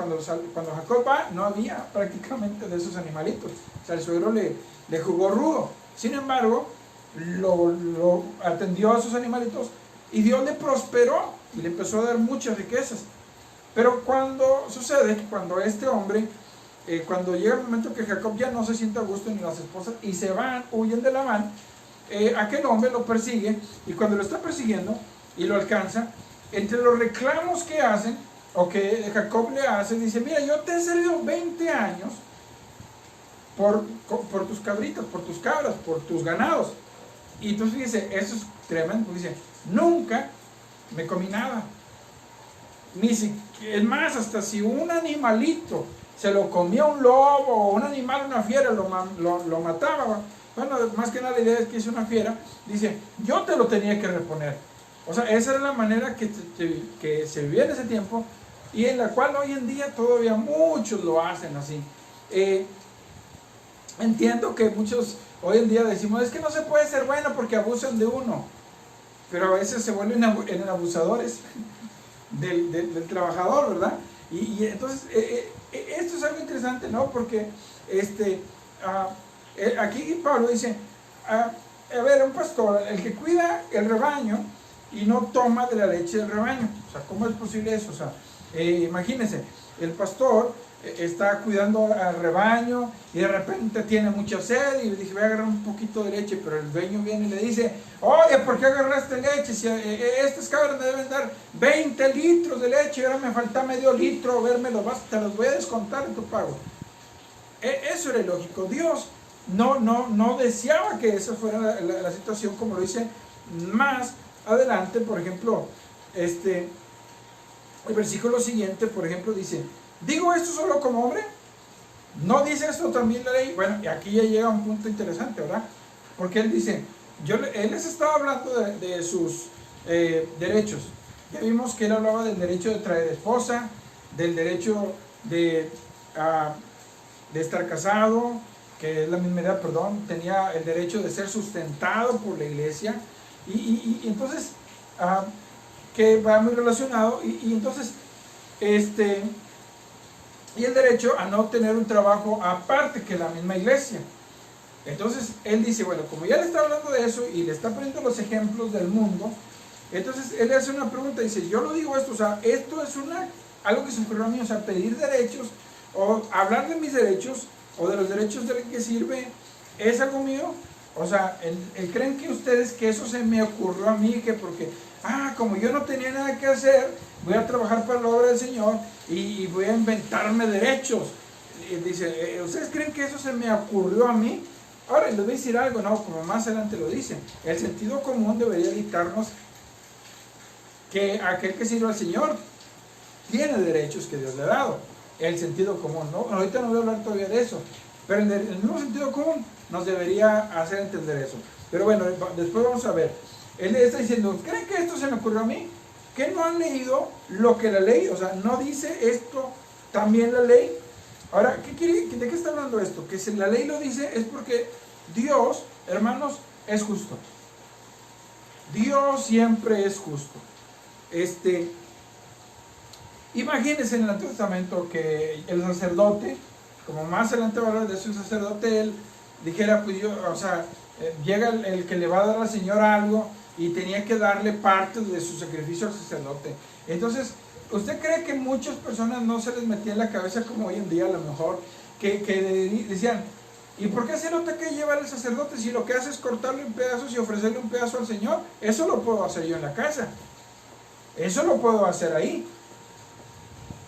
E: cuando Jacob va, no había prácticamente de esos animalitos. O sea, el suegro le jugó rudo. Sin embargo, lo atendió a sus animalitos, y Dios le prosperó y le empezó a dar muchas riquezas. Pero cuando este hombre, cuando llega el momento que Jacob ya no se siente a gusto, ni las esposas, y se van, huyen de Labán, aquel hombre lo persigue, y cuando lo está persiguiendo y lo alcanza, entre los reclamos que hacen, o que Jacob le hace, dice, mira, yo te he servido 20 años por tus cabritas, por tus cabras, por tus ganados. Y entonces dice, eso es tremendo, dice, nunca me comí nada. Es más, hasta si un animalito se lo comía un lobo, o un animal, una fiera, lo mataba. Bueno, más que nada la idea es que es una fiera. Dice, yo te lo tenía que reponer. O sea, esa era la manera que se vivía en ese tiempo, y en la cual hoy en día todavía muchos lo hacen así. Entiendo que muchos hoy en día decimos, es que no se puede ser bueno porque abusan de uno, pero a veces se vuelven abusadores del trabajador, ¿verdad? Y entonces esto es algo interesante, ¿no? Porque aquí Pablo dice, a ver, un pastor, el que cuida el rebaño y no toma de la leche del rebaño. O sea, ¿cómo es posible eso? O sea, imagínense, el pastor está cuidando al rebaño, y de repente tiene mucha sed, y dice, voy a agarrar un poquito de leche, pero el dueño viene y le dice, oye, ¿por qué agarraste leche? Si estas cabras me deben dar 20 litros de leche, y ahora me falta medio litro, a ver, te los voy a descontar en tu pago. Eso era ilógico. Dios no deseaba que esa fuera la situación, como lo dice más adelante. Por ejemplo, el versículo siguiente, por ejemplo, dice, ¿digo esto solo como hombre? ¿No dice esto también la ley? Bueno, y aquí ya llega un punto interesante, ¿verdad? Porque él dice, él les estaba hablando de sus derechos. Ya vimos que él hablaba del derecho de traer esposa, del derecho de estar casado, que es la misma edad, tenía el derecho de ser sustentado por la iglesia, y entonces, que va muy relacionado, y entonces, y el derecho a no tener un trabajo aparte que la misma iglesia. Entonces él dice, bueno, como ya le está hablando de eso y le está poniendo los ejemplos del mundo, entonces él le hace una pregunta, dice, yo lo digo esto, o sea, esto es algo que se ocurrió a mí, o sea, pedir derechos, o hablar de mis derechos, o de los derechos del que sirve, ¿es algo mío? O sea, ¿creen que ustedes que eso se me ocurrió a mí, que porque, como yo no tenía nada que hacer, voy a trabajar para la obra del Señor y voy a inventarme derechos? Dice, ¿ustedes creen que eso se me ocurrió a mí? Ahora, les voy a decir algo, no, como más adelante lo dice, el sentido común debería dictarnos que aquel que sirve al Señor tiene derechos que Dios le ha dado. El sentido común, ¿no? Ahorita no voy a hablar todavía de eso, pero el mismo sentido común nos debería hacer entender eso. Pero bueno, después vamos a ver. Él está diciendo, ¿creen que esto se me ocurrió a mí? ¿Que no han leído lo que la ley? O sea, ¿no dice esto también la ley? Ahora, ¿de qué está hablando esto? Que si la ley lo dice es porque Dios, hermanos, es justo. Dios siempre es justo. Imagínense en el Antiguo Testamento que el sacerdote, como más adelante va a hablar de eso, el sacerdote, él dijera, pues llega el que le va a dar al Señor algo y tenía que darle parte de su sacrificio al sacerdote. Entonces, ¿usted cree que muchas personas no se les metía en la cabeza, como hoy en día a lo mejor, que decían, ¿y por qué se nota que lleva el sacerdote si lo que hace es cortarlo en pedazos y ofrecerle un pedazo al Señor? Eso lo puedo hacer yo en la casa. Eso lo puedo hacer ahí.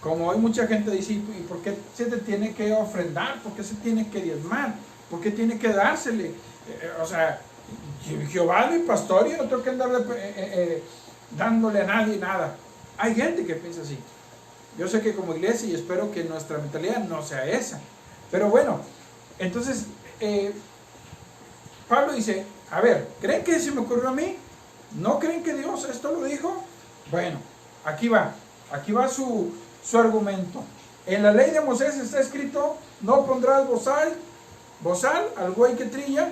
E: Como hoy mucha gente dice, ¿y por qué se te tiene que ofrendar? ¿Por qué se tiene que diezmar? ¿Por qué tiene que dársele? O sea, Jehová es mi pastor y no tengo que andarle dándole a nadie nada. Hay gente que piensa así. Yo sé que como iglesia, y espero que nuestra mentalidad no sea esa. Pero bueno, entonces Pablo dice, a ver, ¿creen que se me ocurrió a mí? ¿No creen que Dios esto lo dijo? Bueno, aquí va su argumento. En la ley de Moisés está escrito, no pondrás bozal al buey que trilla.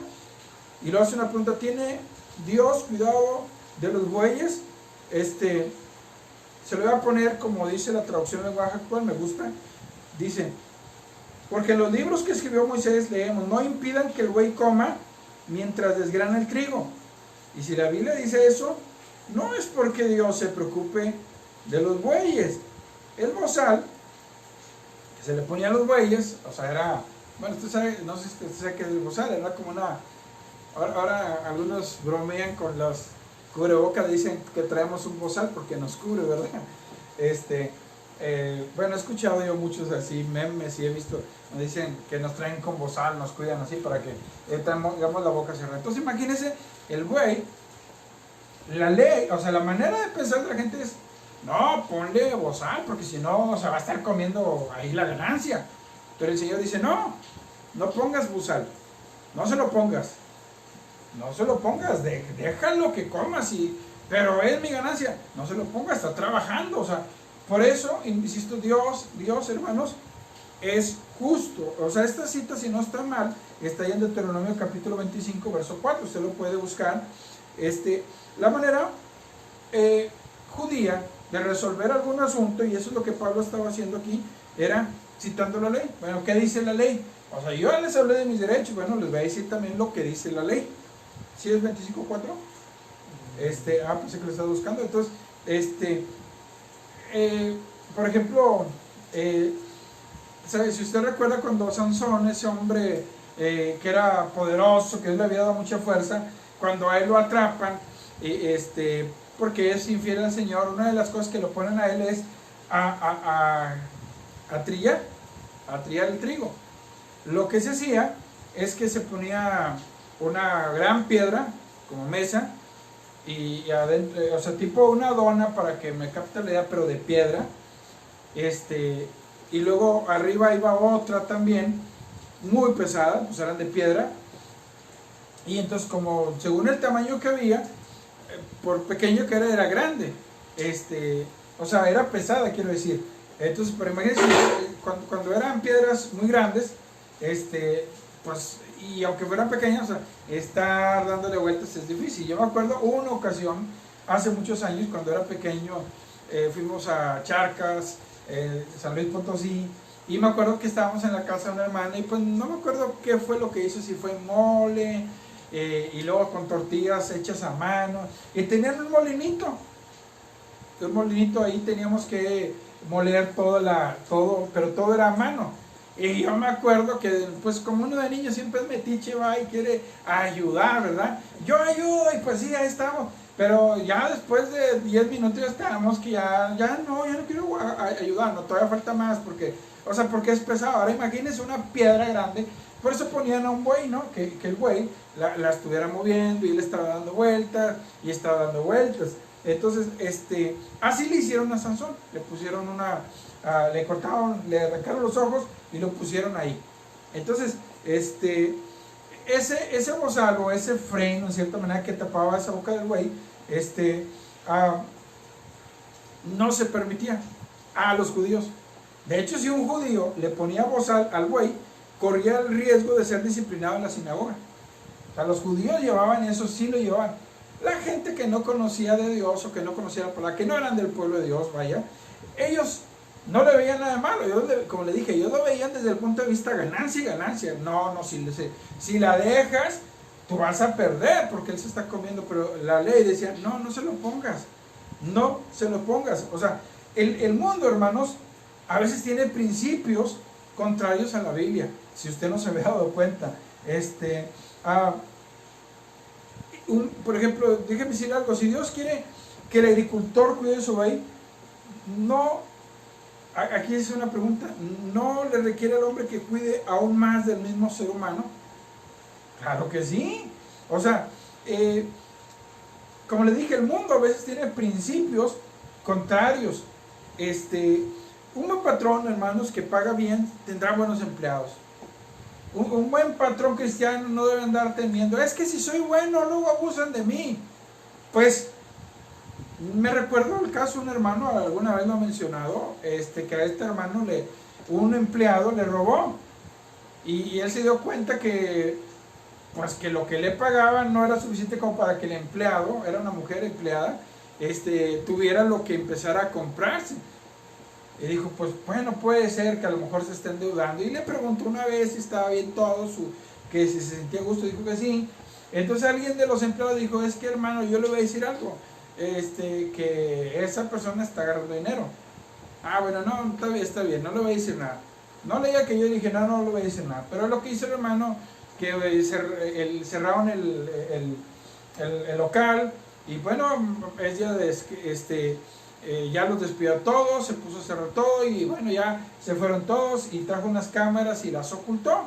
E: Y luego hace una pregunta, ¿tiene Dios cuidado de los bueyes? Se lo voy a poner como dice la traducción del lenguaje actual, me gusta. Dice, porque en los libros que escribió Moisés leemos, no impidan que el buey coma mientras desgrana el trigo. Y si la Biblia dice eso, no es porque Dios se preocupe de los bueyes. El bozal que se le ponía a los bueyes, o sea, era, bueno, usted sabe, no sé si usted sabe qué es el bozal, era como una, ahora algunos bromean con los cubrebocas, dicen que traemos un bozal porque nos cubre, ¿verdad? Bueno, he escuchado yo muchos así memes y he visto, me dicen que nos traen con bozal, nos cuidan así para que tengamos la boca cerrada. Entonces imagínense, el buey, la ley, o sea, la manera de pensar de la gente es, no, ponle bozal, porque si no, se va a estar comiendo ahí la ganancia. Pero el Señor dice, no pongas bozal, no se lo pongas, déjalo que comas, pero es mi ganancia, no se lo pongas, está trabajando, o sea, por eso, insisto, Dios, hermanos, es justo. O sea, esta cita, si no está mal, está ahí en Deuteronomio capítulo 25, verso 4, usted lo puede buscar. La manera judía de resolver algún asunto, y eso es lo que Pablo estaba haciendo aquí, era citando la ley. Bueno, ¿qué dice la ley? O sea, yo ya les hablé de mis derechos, bueno, les voy a decir también lo que dice la ley. ¿Sí es 25.4? Pensé que lo estaba buscando. Entonces, por ejemplo, ¿sabe? Si usted recuerda cuando Sansón, ese hombre que era poderoso, que Dios le había dado mucha fuerza, cuando a él lo atrapan, porque es infiel al Señor, una de las cosas que lo ponen a él es a trillar el trigo. Lo que se hacía es que se ponía una gran piedra como mesa y adentro, o sea, tipo una dona, para que me capte la idea, pero de piedra, y luego arriba iba otra también muy pesada, pues eran de piedra, y entonces como según el tamaño que había, por pequeño que era grande, o sea, era pesada, quiero decir. Entonces, pero imagínense, cuando eran piedras muy grandes, pues, y aunque fueran pequeñas, o sea, estar dándole vueltas es difícil. Yo me acuerdo una ocasión, hace muchos años, cuando era pequeño, fuimos a Charcas, San Luis Potosí, y me acuerdo que estábamos en la casa de una hermana, y pues no me acuerdo qué fue lo que hizo, si fue mole, y luego con tortillas hechas a mano, y tenían un molinito ahí, teníamos que moler todo, pero todo era a mano. Y yo me acuerdo que, pues como uno de niño siempre es metiche, va y quiere ayudar, ¿verdad? Yo ayudo, y pues sí, ahí estamos. Pero ya después de 10 minutos ya estábamos que ya no quiero ayudar, no, todavía falta más, porque es pesado. Ahora imagínense una piedra grande, por eso ponían a un buey, ¿no? Que el buey la estuviera moviendo, y él estaba dando vueltas, y estaba dando vueltas. Entonces, así le hicieron a Sansón, le pusieron le cortaron, le arrancaron los ojos y lo pusieron ahí. Entonces, ese bozal o ese freno, en cierta manera, que tapaba esa boca del buey, no se permitía a los judíos. De hecho, si un judío le ponía bozal al buey, corría el riesgo de ser disciplinado en la sinagoga. O sea, los judíos llevaban eso, sí lo llevaban. La gente que no conocía de Dios, o que no conocía la palabra, que no eran del pueblo de Dios, vaya, ellos no le veían nada de malo. Como le dije, ellos lo veían desde el punto de vista ganancia y ganancia. No, si la dejas, tú vas a perder, porque él se está comiendo. Pero la ley decía, no se lo pongas, O sea, el mundo, hermanos, a veces tiene principios contrarios a la Biblia, si usted no se había dado cuenta. Por ejemplo, déjeme decir algo, si Dios quiere que el agricultor cuide su buey, no, aquí es una pregunta, ¿no le requiere al hombre que cuide aún más del mismo ser humano? Claro que sí. O sea, como le dije, el mundo a veces tiene principios contrarios. Un buen patrón, hermanos, que paga bien, tendrá buenos empleados. Un buen patrón cristiano no debe andar temiendo, es que si soy bueno, luego abusan de mí. Pues, me recuerdo el caso de un hermano, alguna vez lo he mencionado, que a este hermano un empleado le robó. Y él se dio cuenta que, pues, que lo que le pagaban no era suficiente como para que el empleado, era una mujer empleada, tuviera lo que empezara a comprarse. Y dijo, pues bueno, puede ser que a lo mejor se esté endeudando. Y le preguntó una vez si estaba bien todo, que si se sentía a gusto, dijo que sí. Entonces alguien de los empleados dijo, es que hermano, yo le voy a decir algo, que esa persona está agarrando dinero. Ah, bueno, no, está bien, no le voy a decir nada. No leía que yo dije, no le voy a decir nada. Pero lo que hizo el hermano, que cerraron el local, y bueno, ella ya los despidió a todos, se puso a cerrar todo y bueno, ya se fueron todos y trajo unas cámaras y las ocultó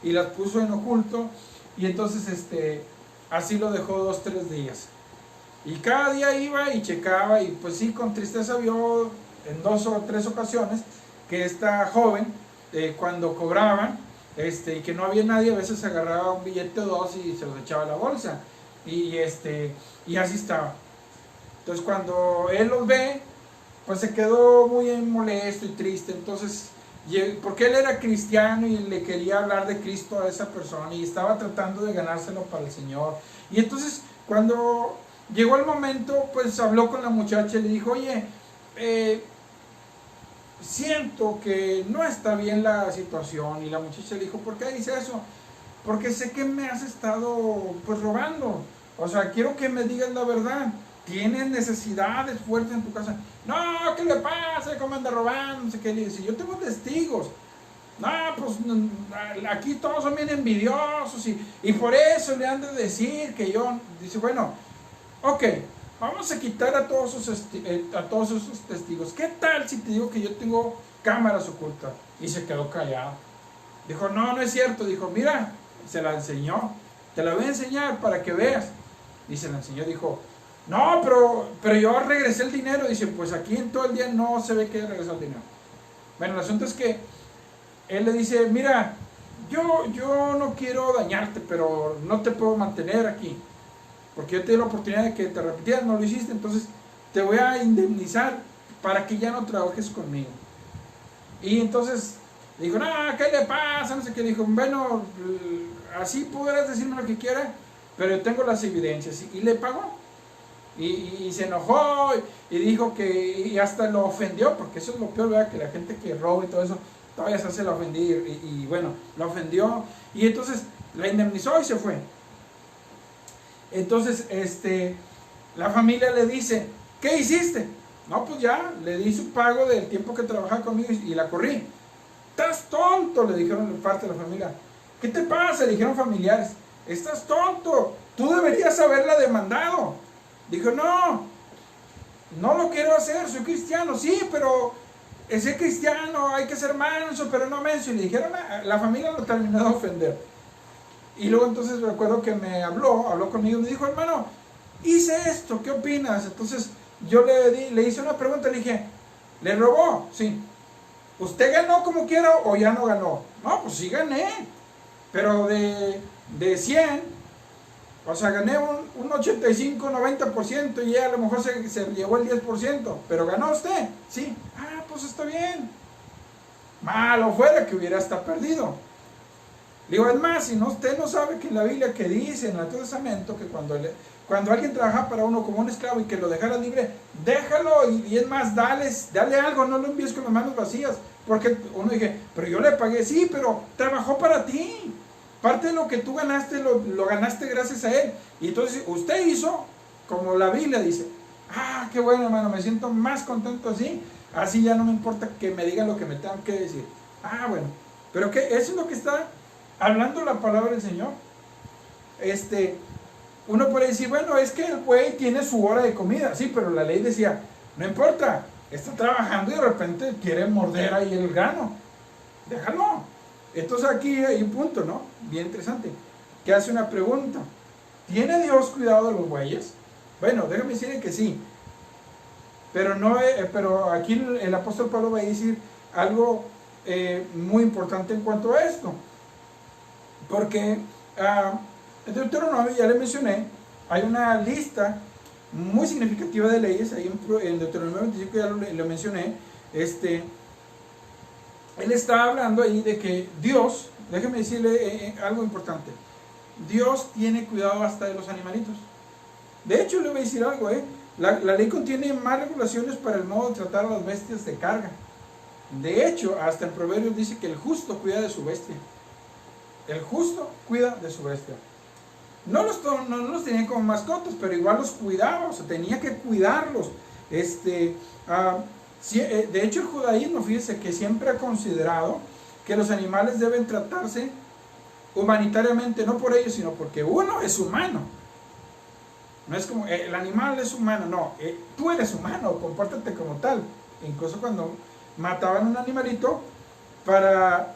E: y las puso en oculto y entonces así lo dejó 2 o 3 días y cada día iba y checaba y pues sí, con tristeza vio en 2 o 3 ocasiones que esta joven cuando cobraban y que no había nadie, a veces agarraba un billete o 2 y se los echaba a la bolsa y así estaba. Entonces cuando él los ve, pues se quedó muy molesto y triste. Entonces, porque él era cristiano y le quería hablar de Cristo a esa persona y estaba tratando de ganárselo para el Señor. Y entonces cuando llegó el momento, pues habló con la muchacha y le dijo, oye, siento que no está bien la situación. Y la muchacha le dijo, ¿por qué dice eso? Porque sé que me has estado pues robando. O sea, quiero que me digas la verdad. ¿Tienes necesidades fuertes en tu casa? No, ¿qué le pasa? ¿Cómo anda robando? No sé qué. Le dice, yo tengo testigos. No, pues aquí todos son bien envidiosos y por eso le han de decir que yo... Dice, bueno, ok, vamos a quitar a todos esos testigos. ¿Qué tal si te digo que yo tengo cámaras ocultas? Y se quedó callado. Dijo, no es cierto. Dijo, mira, se la enseñó. Te la voy a enseñar para que veas. Y se la enseñó, dijo... No, pero yo regresé el dinero. Dice, pues aquí en todo el día no se ve que regresó el dinero. Bueno, el asunto es que él le dice, mira, yo no quiero dañarte, pero no te puedo mantener aquí. Porque yo te di la oportunidad de que te repitieras, no lo hiciste, entonces te voy a indemnizar para que ya no trabajes conmigo. Y entonces dijo, no, ¿qué le pasa? No sé qué. Dijo, bueno, así podrás decirme lo que quieras, pero yo tengo las evidencias. Y le pagó. Y se enojó y dijo y hasta lo ofendió, porque eso es lo peor, ¿verdad? Que la gente que roba y todo eso todavía se hace la ofendir y bueno, lo ofendió y entonces la indemnizó y se fue. Entonces la familia le dice, ¿qué hiciste? No, pues ya, le di su pago del tiempo que trabajaba conmigo y la corrí. ¿Estás tonto? Le dijeron de parte de la familia. ¿Qué te pasa? Le dijeron familiares. Estás tonto, tú deberías haberla demandado. Dijo, no lo quiero hacer, soy cristiano, sí, pero ese cristiano hay que ser manso, pero no menso. Y le dijeron, la familia lo terminó de ofender. Y luego entonces recuerdo que me habló conmigo y me dijo, hermano, hice esto, ¿qué opinas? Entonces yo le hice una pregunta, le dije, ¿le robó? Sí. ¿Usted ganó como quiera o ya no ganó? No, pues sí gané, pero de 100... O sea, gané un 85, 90% y a lo mejor se llevó el 10%. ¿Pero ganó usted? Sí. Ah, pues está bien. Malo fuera que hubiera hasta perdido. Digo, es más, si no, usted no sabe que en la Biblia que dice en el Antiguo Testamento que cuando alguien trabaja para uno como un esclavo y que lo dejara libre, déjalo y es más, dale algo, no lo envíes con las manos vacías. Porque uno dije, pero yo le pagué, sí, pero trabajó para ti. Parte de lo que tú ganaste, lo ganaste gracias a él. Y entonces usted hizo como la Biblia dice. Ah, qué bueno, hermano, me siento más contento así. Así ya no me importa que me digan lo que me tengan que decir. Ah, bueno, Pero que eso es lo que está hablando la palabra del Señor. Uno puede decir, bueno, es que el buey tiene su hora de comida. Sí, pero la ley decía, no importa, está trabajando y de repente quiere morder ahí el grano. Déjalo. Entonces aquí hay un punto, ¿no? Bien interesante. Que hace una pregunta. ¿Tiene Dios cuidado de los bueyes? Bueno, déjame decirle que sí. Pero aquí el apóstol Pablo va a decir algo muy importante en cuanto a esto. Porque en Deuteronomio, ya le mencioné, hay una lista muy significativa de leyes. Ahí en Deuteronomio 25 ya lo mencioné. Él está hablando ahí de que Dios, déjeme decirle algo importante. Dios tiene cuidado hasta de los animalitos. De hecho, le voy a decir algo, la ley contiene más regulaciones para el modo de tratar a las bestias de carga. De hecho, hasta en Proverbios dice que el justo cuida de su bestia. El justo cuida de su bestia. No los tenía como mascotas, pero igual los cuidaba, o sea, tenía que cuidarlos. De hecho, el judaísmo, fíjese que siempre ha considerado que los animales deben tratarse humanitariamente, no por ellos, sino porque uno es humano. No es como el animal es humano, no, tú eres humano, compórtate como tal. Incluso cuando mataban un animalito para,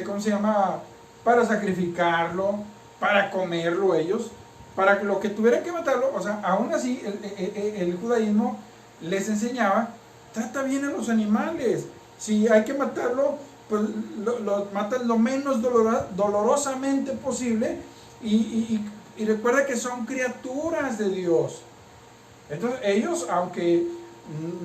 E: ¿cómo se llama? Para sacrificarlo, para comerlo ellos, para lo que tuvieran que matarlo, o sea, aún así el judaísmo les enseñaba, trata bien a los animales, si hay que matarlo, pues lo matan lo menos dolorosamente posible y recuerda que son criaturas de Dios. Entonces ellos, aunque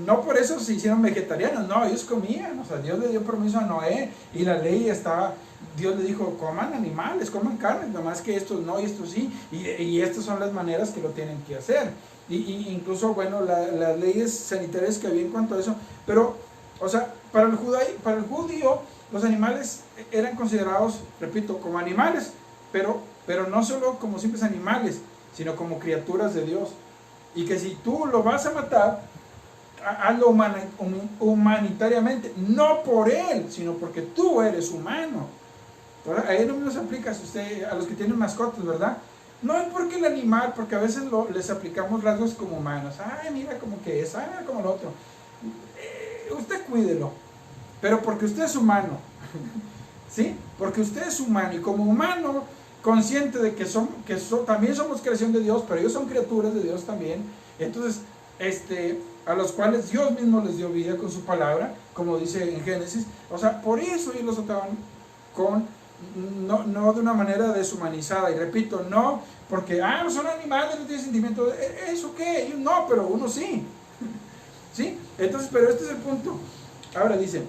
E: no por eso se hicieron vegetarianos, no, ellos comían, o sea, Dios le dio permiso a Noé y la ley estaba, Dios le dijo, coman animales, coman carne, nomás que estos no y estos sí, y estas son las maneras que lo tienen que hacer. Y incluso, bueno, las leyes sanitarias que había en cuanto a eso, pero, o sea, para el judío, los animales eran considerados, repito, como animales, pero no solo como simples animales, sino como criaturas de Dios. Y que si tú lo vas a matar, hazlo humanitariamente, no por él, sino porque tú eres humano. Ahora, ahí no me nos aplica a los que tienen mascotas, ¿verdad? No es porque el animal, porque a veces les aplicamos rasgos como humanos. Ay, mira como que es, ay, como lo otro. Usted cuídelo, pero porque usted es humano. ¿Sí? Porque usted es humano y como humano, consciente de que también somos creación de Dios, pero ellos son criaturas de Dios también. Entonces, a los cuales Dios mismo les dio vida con su palabra, como dice en Génesis. O sea, por eso ellos los trataban no de una manera deshumanizada. Y repito, no porque, son animales, no tienen sentimientos. ¿Eso qué? Ellos no, pero uno sí. ¿Sí? Entonces, pero este es el punto. Ahora dice,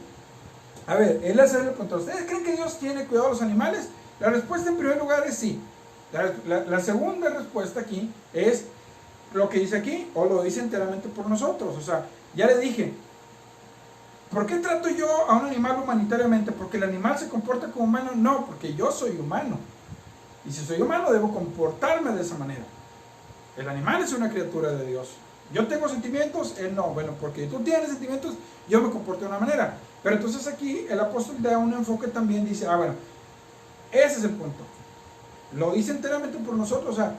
E: a ver, él hace el punto. ¿Ustedes creen que Dios tiene cuidado de los animales? La respuesta en primer lugar es sí. La segunda respuesta aquí es lo que dice aquí, o lo dice enteramente por nosotros. O sea, ya le dije, ¿por qué trato yo a un animal humanitariamente? ¿Porque el animal se comporta como humano? No, porque yo soy humano. Y si soy humano, debo comportarme de esa manera. El animal es una criatura de Dios. Yo tengo sentimientos, él no. Bueno, porque tú tienes sentimientos, yo me comporto de una manera. Pero entonces aquí el apóstol da un enfoque también, dice, bueno, ese es el punto. Lo dice enteramente por nosotros. O sea,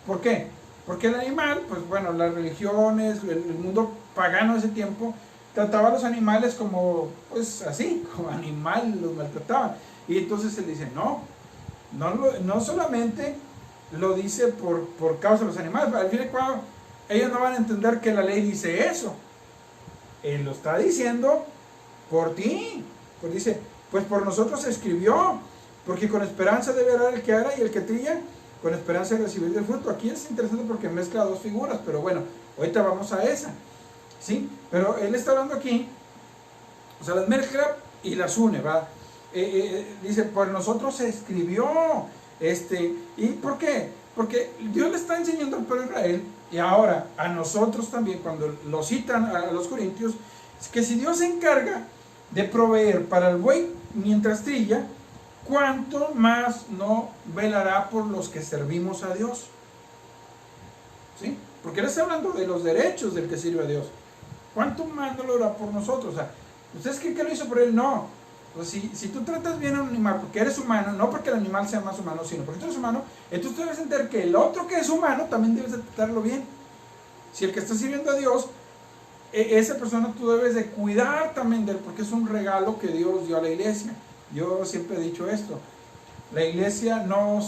E: ¿por qué? Porque el animal, pues bueno, las religiones, el mundo pagano de ese tiempo, trataba a los animales como, pues así, como animal, los maltrataban. Y entonces él dice, no solamente lo dice por causa de los animales, al fin y al cabo, ellos no van a entender que la ley dice eso. Él lo está diciendo por ti. Pues dice, pues por nosotros se escribió, porque con esperanza debe arar el que ara y el que trilla, con esperanza de recibir del fruto. Aquí es interesante porque mezcla dos figuras, pero bueno, ahorita vamos a esa. ¿Sí? Pero él está hablando aquí, o sea, las mezcla y las une, ¿va? Dice, por nosotros se escribió, ¿y por qué? Porque Dios le está enseñando al pueblo de Israel, y ahora a nosotros también, cuando lo citan a los corintios, es que si Dios se encarga de proveer para el buey mientras trilla, ¿cuánto más no velará por los que servimos a Dios? ¿Sí? Porque él está hablando de los derechos del que sirve a Dios. ¿Cuánto más no lo hará por nosotros? O sea, ¿ustedes creen que lo hizo por él? No. Pues si tú tratas bien a un animal porque eres humano, no porque el animal sea más humano, sino porque tú eres humano, entonces tú debes entender que el otro que es humano también debes de tratarlo bien. Si el que está sirviendo a Dios, esa persona tú debes de cuidar también de él, porque es un regalo que Dios dio a la iglesia. Yo siempre he dicho esto, la iglesia no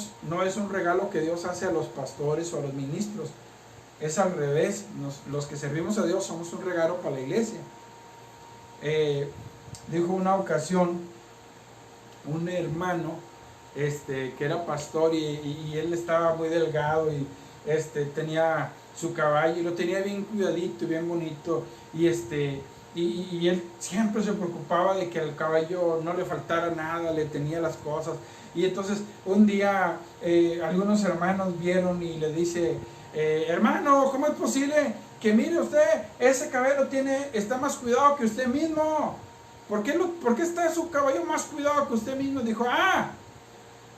E: es un regalo que Dios hace a los pastores o a los ministros, es al revés. Los que servimos a Dios somos un regalo para la iglesia. Dijo una ocasión un hermano que era pastor y él estaba muy delgado y tenía su caballo y lo tenía bien cuidadito y bien bonito y él siempre se preocupaba de que al caballo no le faltara nada, le tenía las cosas. Y entonces un día algunos hermanos vieron y le dice, hermano, ¿cómo es posible que mire usted, ese caballo está más cuidado que usted mismo? ¿Por qué está su caballo más cuidado que usted mismo? Dijo,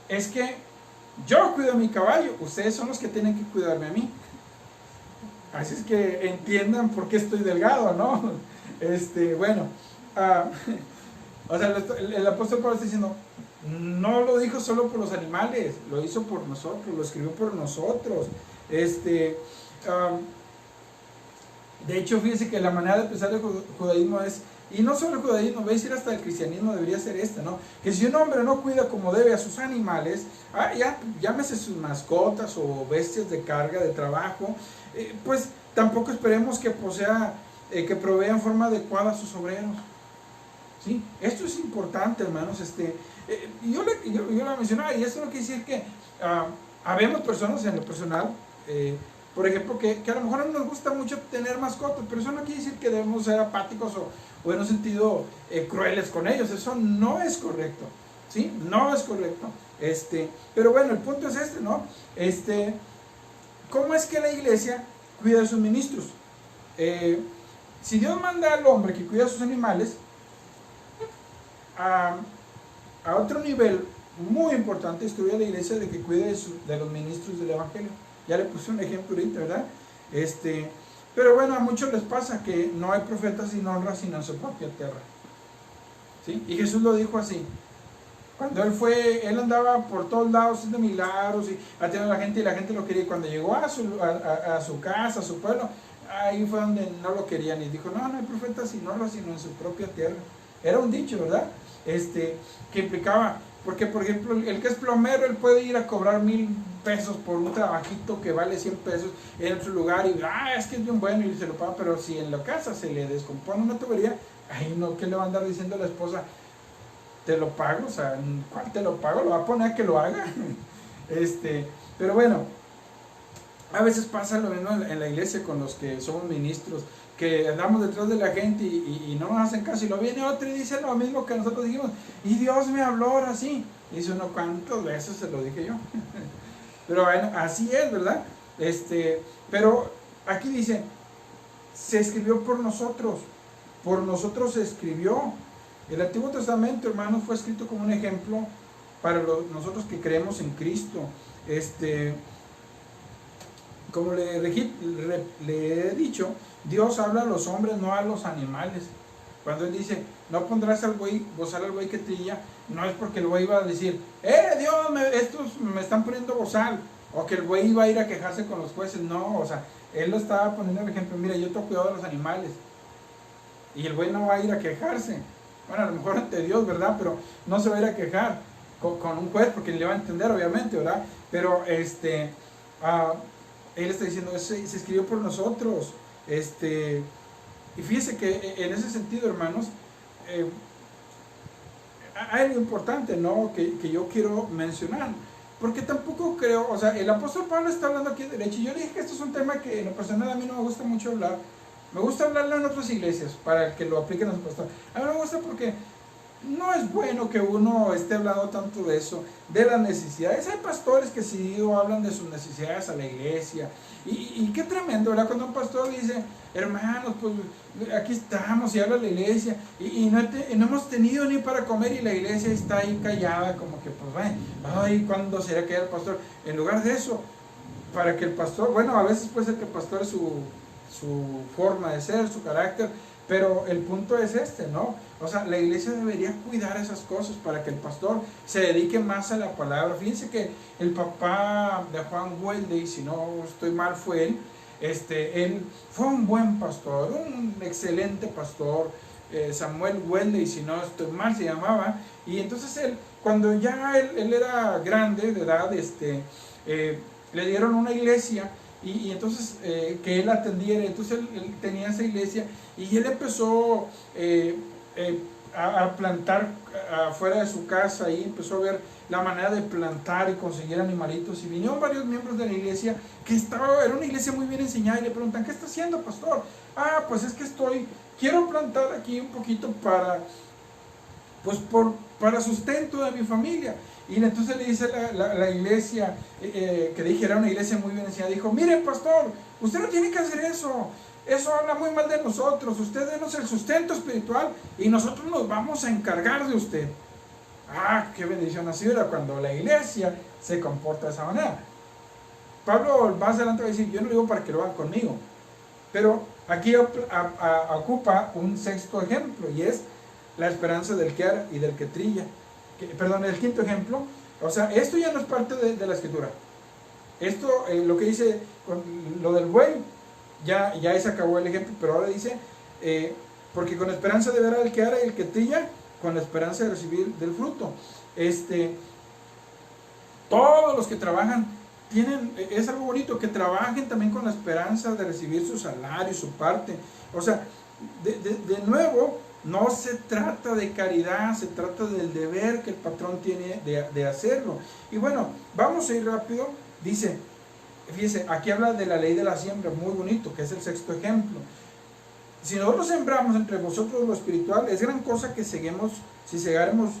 E: es que yo cuido a mi caballo, ustedes son los que tienen que cuidarme a mí. Así es que entiendan por qué estoy delgado, ¿no? Bueno, o sea, el apóstol Pablo está diciendo, no lo dijo solo por los animales, lo hizo por nosotros, lo escribió por nosotros. De hecho, fíjense que la manera de pensar el judaísmo es, y no solo el judaísmo, voy a decir hasta el cristianismo debería ser ¿no? Que si un hombre no cuida como debe a sus animales, llámese sus mascotas o bestias de carga, de trabajo, pues tampoco esperemos que que provea en forma adecuada a sus obreros. ¿Sí? Esto es importante, hermanos. Yo lo mencionaba, y esto no quiere decir que habemos personas en lo personal, por ejemplo, que a lo mejor no nos gusta mucho tener mascotas, pero eso no quiere decir que debemos ser apáticos o en un sentido crueles con ellos. Eso no es correcto, ¿sí? No es correcto. Pero bueno, el punto es ¿no? ¿Cómo es que la iglesia cuida de sus ministros? Si Dios manda al hombre que cuida a sus animales a otro nivel muy importante, estudia la iglesia de que cuide de los ministros del evangelio. Ya le puse un ejemplo ahorita, ¿verdad? Pero bueno, a muchos les pasa que no hay profetas sin honra sino en su propia tierra, ¿sí? Y Jesús lo dijo así. Cuando él andaba por todos lados haciendo milagros y atendiendo a la gente, y la gente lo quería. Y cuando llegó a su casa, a su pueblo, ahí fue donde no lo querían. Y dijo, no hay profeta sin honra sino en su propia tierra. Era un dicho, ¿verdad? Que implicaba, porque por ejemplo, el que es plomero, él puede ir a cobrar 1,000 pesos por un trabajito que vale 100 pesos en su lugar y es que es bien bueno y se lo paga, pero si en la casa se le descompone una tubería, no, ¿qué le va a andar diciendo a la esposa? Te lo pago, o sea, ¿cuál te lo pago? ¿Lo va a poner a que lo haga? Pero bueno, a veces pasa lo mismo en la iglesia con los que somos ministros, que andamos detrás de la gente y no nos hacen caso, y lo viene otro y dice lo mismo que nosotros dijimos, y Dios me habló ahora sí. Dice uno, ¿cuántas veces se lo dije yo? Pero bueno, así es, ¿verdad? Pero aquí dice, se escribió por nosotros se escribió. El Antiguo Testamento, hermanos, fue escrito como un ejemplo para nosotros que creemos en Cristo. Como le he dicho, Dios habla a los hombres, no a los animales. Cuando Él dice, no pondrás al buey, bozal al buey que trilla, no es porque el buey iba a decir, Dios, estos me están poniendo bozal, o que el buey iba a ir a quejarse con los jueces. No, o sea, Él lo estaba poniendo el ejemplo, mira, yo tengo cuidado de los animales, y el buey no va a ir a quejarse. Bueno, a lo mejor ante Dios, ¿verdad? Pero no se va a ir a quejar con un juez, porque le va a entender, obviamente, ¿verdad? Pero Él está diciendo, se escribió por nosotros. Y fíjese que en ese sentido, hermanos, hay algo importante, ¿no? Que yo quiero mencionar, porque tampoco creo, o sea, el apóstol Pablo está hablando aquí de derecho, y yo le dije que esto es un tema que en lo personal a mí no me gusta mucho hablar. Me gusta hablarlo en otras iglesias para que lo apliquen a su pastor. A mí me gusta porque no es bueno que uno esté hablando tanto de eso, de las necesidades. Hay pastores que sí hablan de sus necesidades a la iglesia. Y qué tremendo, ¿verdad? Cuando un pastor dice, hermanos, pues aquí estamos y habla la iglesia y no hemos tenido ni para comer, y la iglesia está ahí callada, como que, pues, ay, ¿cuándo será que haya el pastor? En lugar de eso, para que el pastor, bueno, a veces puede ser que el pastor su forma de ser, su carácter, Pero el punto es este, ¿no? O sea, la iglesia debería cuidar esas cosas para que el pastor se dedique más a la palabra. Fíjense que el papá de Juan Wesley, si no estoy mal, fue él. Él fue un buen pastor, un excelente pastor, Samuel Wesley, si no estoy mal se llamaba. Y entonces él, cuando ya él era grande de edad, le dieron una iglesia y entonces que él atendiera. Entonces él tenía esa iglesia y él empezó a plantar afuera de su casa, y empezó a ver la manera de plantar y conseguir animalitos, y vinieron varios miembros de la iglesia que era una iglesia muy bien enseñada, y le preguntan: ¿qué está haciendo, pastor? Pues es que quiero plantar aquí un poquito para sustento de mi familia. Y entonces le dice la iglesia, que dije era una iglesia muy bien enseñada, dijo: mire, pastor, usted no tiene que hacer eso habla muy mal de nosotros, usted denos el sustento espiritual y nosotros nos vamos a encargar de usted. Qué bendición así era cuando la iglesia se comporta de esa manera. Pablo más adelante va a decir: yo no digo para que lo hagan conmigo, pero aquí ocupa un sexto ejemplo, y es la esperanza del que ara y del que trilla. El quinto ejemplo. O sea, esto ya no es parte de la escritura. Esto, lo que dice con lo del buey, ya se acabó el ejemplo, pero ahora dice, porque con esperanza de ver al que ara y el que trilla, con la esperanza de recibir del fruto. Todos los que trabajan es algo bonito, que trabajen también con la esperanza de recibir su salario, su parte. O sea, de nuevo, no se trata de caridad, se trata del deber que el patrón tiene de hacerlo. Y bueno, vamos a ir rápido. Dice, fíjese, aquí habla de la ley de la siembra, muy bonito, que es el sexto ejemplo. Si nosotros sembramos entre vosotros lo espiritual, es gran cosa que si segáremos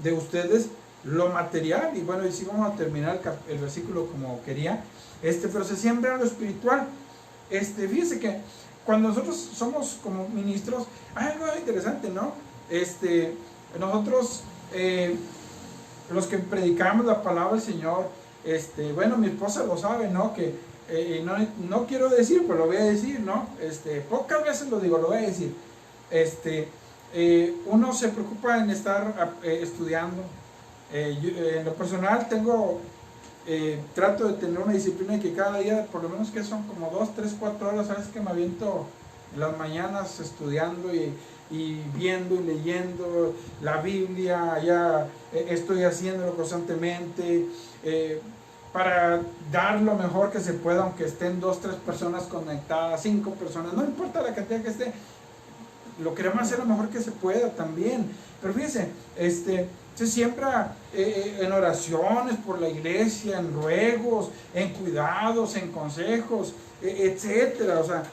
E: de ustedes lo material. Y bueno, y si vamos a terminar el versículo como quería, pero se siembra lo espiritual. Fíjese que cuando nosotros somos como ministros, hay algo interesante, ¿no? Nosotros, los que predicamos la palabra del Señor, bueno, mi esposa lo sabe, ¿no? Que no quiero decir, pero lo voy a decir, ¿no? Pocas veces lo digo, lo voy a decir. Uno se preocupa en estar estudiando. En lo personal trato de tener una disciplina y que cada día, por lo menos que son como 2, 3, 4 horas, sabes que me aviento en las mañanas estudiando y viendo y leyendo la Biblia. Ya estoy haciéndolo constantemente para dar lo mejor que se pueda, aunque estén 2, 3 personas conectadas, 5 personas, no importa la cantidad que esté, lo queremos hacer lo mejor que se pueda también. Pero fíjense, se siembra en oraciones por la iglesia, en ruegos, en cuidados, en consejos, etcétera. O sea,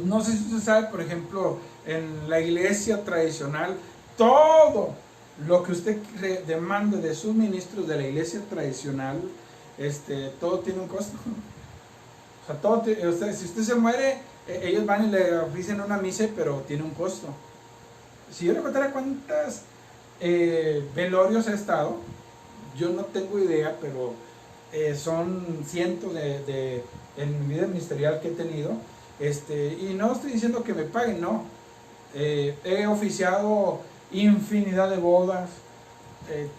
E: no sé si usted sabe, por ejemplo, en la iglesia tradicional, todo lo que usted demande de sus ministros de la iglesia tradicional, todo tiene un costo. O sea, si usted se muere, ellos van y le ofician una misa, pero tiene un costo. Si yo le contara cuántas velorios he estado, yo no tengo idea, pero son cientos en mi vida ministerial que he tenido, y no estoy diciendo que me paguen, no. He oficiado infinidad de bodas,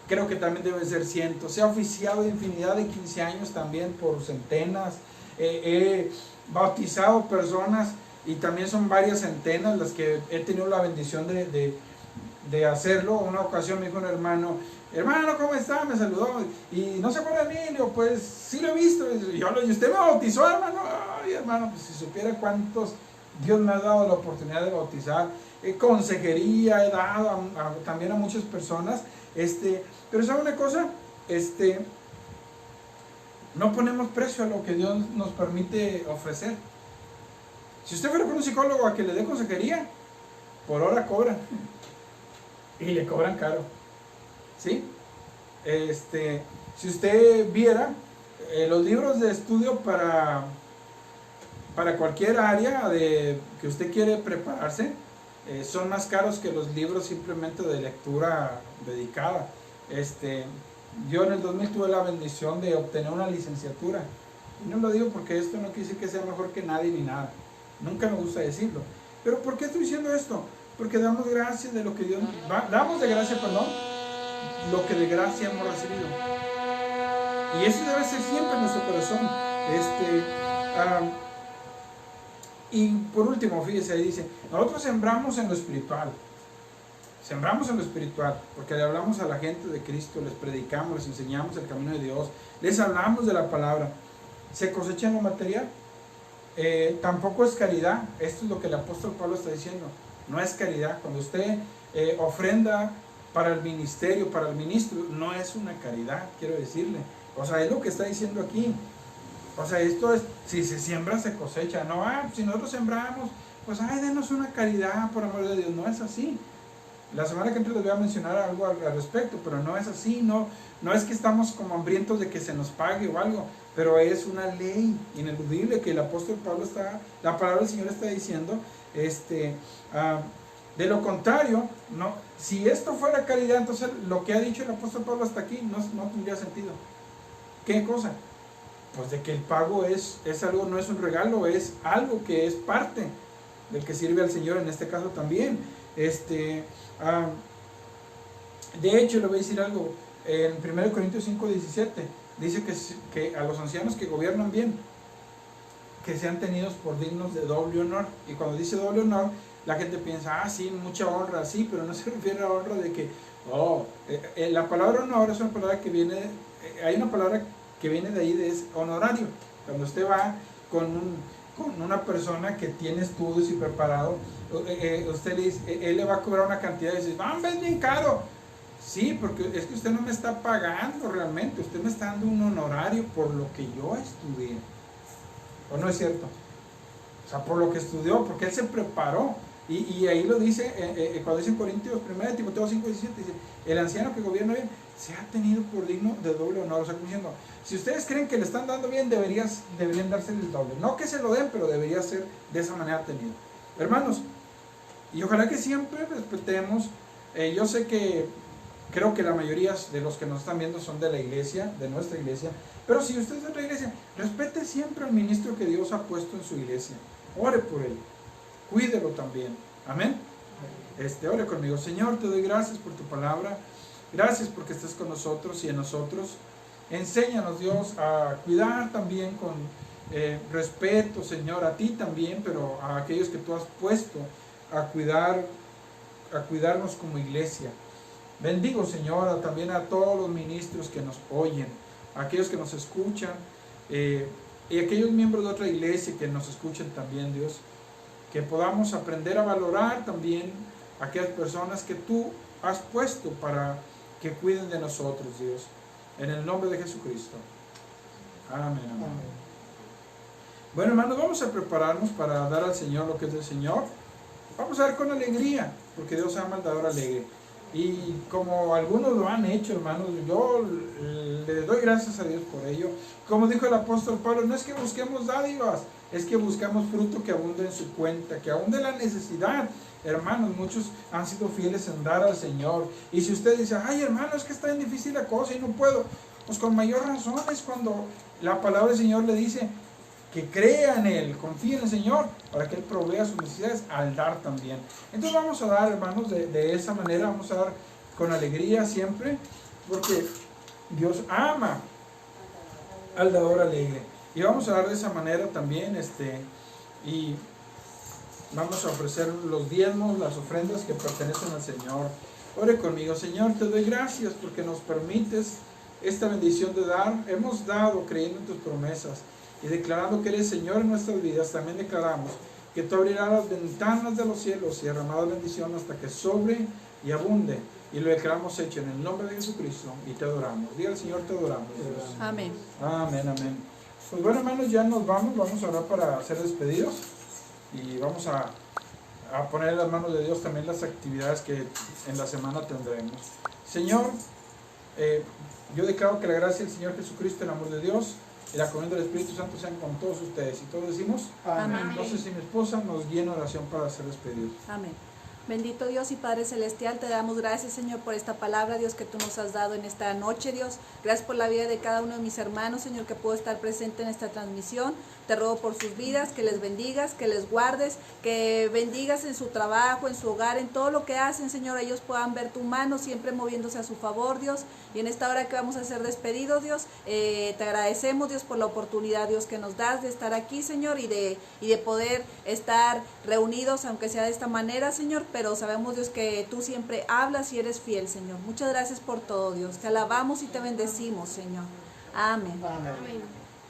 E: creo que también deben ser cientos. He oficiado infinidad de 15 años también por centenas. He bautizado personas y también son varias centenas las que he tenido la bendición de hacerlo. Una ocasión me dijo un hermano, ¿cómo está? Me saludó y no se acuerda de mí. Digo, pues sí lo he visto. Y usted me bautizó, hermano. Ay, hermano, pues si supiera cuántos Dios me ha dado la oportunidad de bautizar. Consejería he dado también a muchas personas. Pero ¿sabe una cosa? No ponemos precio a lo que Dios nos permite ofrecer. Si usted fuera con un psicólogo a que le dé consejería, por hora cobran. Y le cobran caro. ¿Sí? Si usted viera los libros de estudio para cualquier área que usted quiere prepararse, son más caros que los libros simplemente de lectura dedicada. Yo en el 2000 tuve la bendición de obtener una licenciatura. Y no lo digo porque esto no quiere decir que sea mejor que nadie ni nada. Nunca me gusta decirlo. Pero ¿por qué estoy diciendo esto? Porque damos gracia de lo que Dios... damos de gracia, perdón, lo que de gracia hemos recibido. Y eso debe ser siempre en nuestro corazón. Y por último, fíjese, ahí dice, nosotros sembramos en lo espiritual. Sembramos en lo espiritual, porque le hablamos a la gente de Cristo, les predicamos, les enseñamos el camino de Dios, les hablamos de la palabra. ¿Se cosecha en lo material? Tampoco es caridad. Esto es lo que el apóstol Pablo está diciendo. No es caridad. Cuando usted ofrenda para el ministerio, para el ministro, no es una caridad, quiero decirle. O sea, es lo que está diciendo aquí. O sea, esto es, si se siembra, se cosecha. No, si nosotros sembramos, pues, denos una caridad, por amor de Dios. No es así. La semana que entra les voy a mencionar algo al respecto, pero no es así. No es que estamos como hambrientos de que se nos pague o algo, pero es una ley ineludible que el apóstol Pablo la palabra del Señor está diciendo. De lo contrario, no, si esto fuera caridad, entonces lo que ha dicho el apóstol Pablo hasta aquí no tendría sentido. ¿Qué cosa? Pues de que el pago es algo, no es un regalo, es algo que es parte del que sirve al Señor, en este caso también. De hecho, le voy a decir algo. En 1 Corintios 5:17 dice que a los ancianos que gobiernan bien, que sean tenidos por dignos de doble honor. Y cuando dice doble honor, la gente piensa, sí, mucha honra, sí, pero no se refiere a honra de que, la palabra honor es una palabra que viene, hay una palabra que viene de ahí, es honorario. Cuando usted va con una persona que tiene estudios y preparado, usted le dice, él le va a cobrar una cantidad y dice, es bien caro. Sí, porque es que usted no me está pagando realmente, usted me está dando un honorario por lo que yo estudié. ¿O no es cierto? O sea, por lo que estudió, porque él se preparó. Y ahí lo dice, cuando dice en Corintios 1 Timoteo 5:17, dice, el anciano que gobierna bien se ha tenido por digno de doble honor. O sea, como diciendo, si ustedes creen que le están dando bien, deberían dársele el doble. No que se lo den, pero debería ser de esa manera tenido. Hermanos, y ojalá que siempre respetemos. Yo sé que creo que la mayoría de los que nos están viendo son de la iglesia, de nuestra iglesia, pero si usted es de otra iglesia, respete siempre al ministro que Dios ha puesto en su iglesia. Ore por él, cuídelo también. Amén. Ore conmigo. Señor, te doy gracias por tu palabra, gracias porque estás con nosotros y en nosotros. Enséñanos, Dios, a cuidar también con respeto, Señor, a ti también, pero a aquellos que tú has puesto a cuidarnos como iglesia. Bendigo, Señor, también a todos los ministros que nos oyen, a aquellos que nos escuchan, y aquellos miembros de otra iglesia que nos escuchen también, Dios, que podamos aprender a valorar también a aquellas personas que tú has puesto para que cuiden de nosotros, Dios, en el nombre de Jesucristo. Amén, amén. Bueno, hermanos, vamos a prepararnos para dar al Señor lo que es del Señor. Vamos a dar con alegría, porque Dios ama al dador alegre. Y como algunos lo han hecho, hermanos, yo les doy gracias a Dios por ello. Como dijo el apóstol Pablo, no es que busquemos dádivas, es que buscamos fruto que abunde en su cuenta, que abunde la necesidad. Hermanos, muchos han sido fieles en dar al Señor. Y si usted dice, hermano, es que está bien difícil la cosa y no puedo, pues con mayor razón es cuando la palabra del Señor le dice que crea en Él, confíe en el Señor para que Él provea sus necesidades al dar también. Entonces vamos a dar, hermanos, de esa manera, vamos a dar con alegría siempre, porque Dios ama al dador alegre. Y vamos a dar de esa manera también, y vamos a ofrecer los diezmos, las ofrendas que pertenecen al Señor. Ore conmigo. Señor, te doy gracias porque nos permites esta bendición de dar. Hemos dado creyendo en tus promesas y declarando que eres Señor en nuestras vidas. También declaramos que tú abrirás las ventanas de los cielos y derramarás bendición hasta que sobre y abunde. Y lo declaramos hecho en el nombre de Jesucristo y te adoramos. Diga al Señor, te adoramos.
D: Amén.
E: Amén, amén. Pues bueno, hermanos, ya nos vamos a orar para ser despedidos y vamos a poner en las manos de Dios también las actividades que en la semana tendremos. Señor, yo declaro que la gracia del Señor Jesucristo, el amor de Dios y la comunión del Espíritu Santo sean con todos ustedes. Y todos decimos,
D: amén.
E: Entonces, si mi esposa nos guía en oración para ser despedidos.
D: Amén. Bendito Dios y Padre Celestial, te damos gracias, Señor, por esta palabra, Dios, que tú nos has dado en esta noche, Dios. Gracias por la vida de cada uno de mis hermanos, Señor, que pudo estar presente en esta transmisión. Te ruego por sus vidas, que les bendigas, que les guardes, que bendigas en su trabajo, en su hogar, en todo lo que hacen, Señor. Ellos puedan ver tu mano siempre moviéndose a su favor, Dios. Y en esta hora que vamos a ser despedidos, Dios, te agradecemos, Dios, por la oportunidad, Dios, que nos das de estar aquí, Señor, y de poder estar reunidos, aunque sea de esta manera, Señor, pero sabemos, Dios, que tú siempre hablas y eres fiel, Señor. Muchas gracias por todo, Dios. Te alabamos y te bendecimos, Señor. Amén.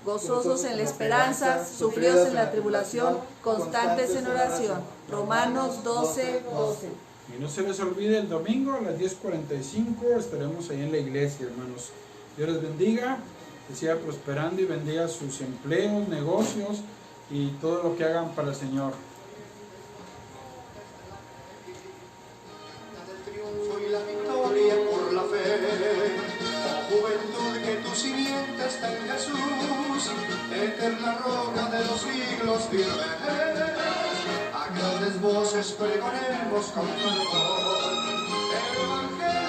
D: Gozosos en la esperanza, sufridos en la tribulación, constantes en oración. Romanos 12, 12.
E: Y no se les olvide, el domingo a las 10:45 estaremos ahí en la iglesia, hermanos. Dios les bendiga, que siga prosperando y bendiga sus empleos, negocios y todo lo que hagan para el Señor.
A: El triunfo y la victoria por la fe. Oh juventud, que tu simiente está en Jesús, eterna roca de los siglos firme. A grandes voces pregonemos con fervor el evangelio.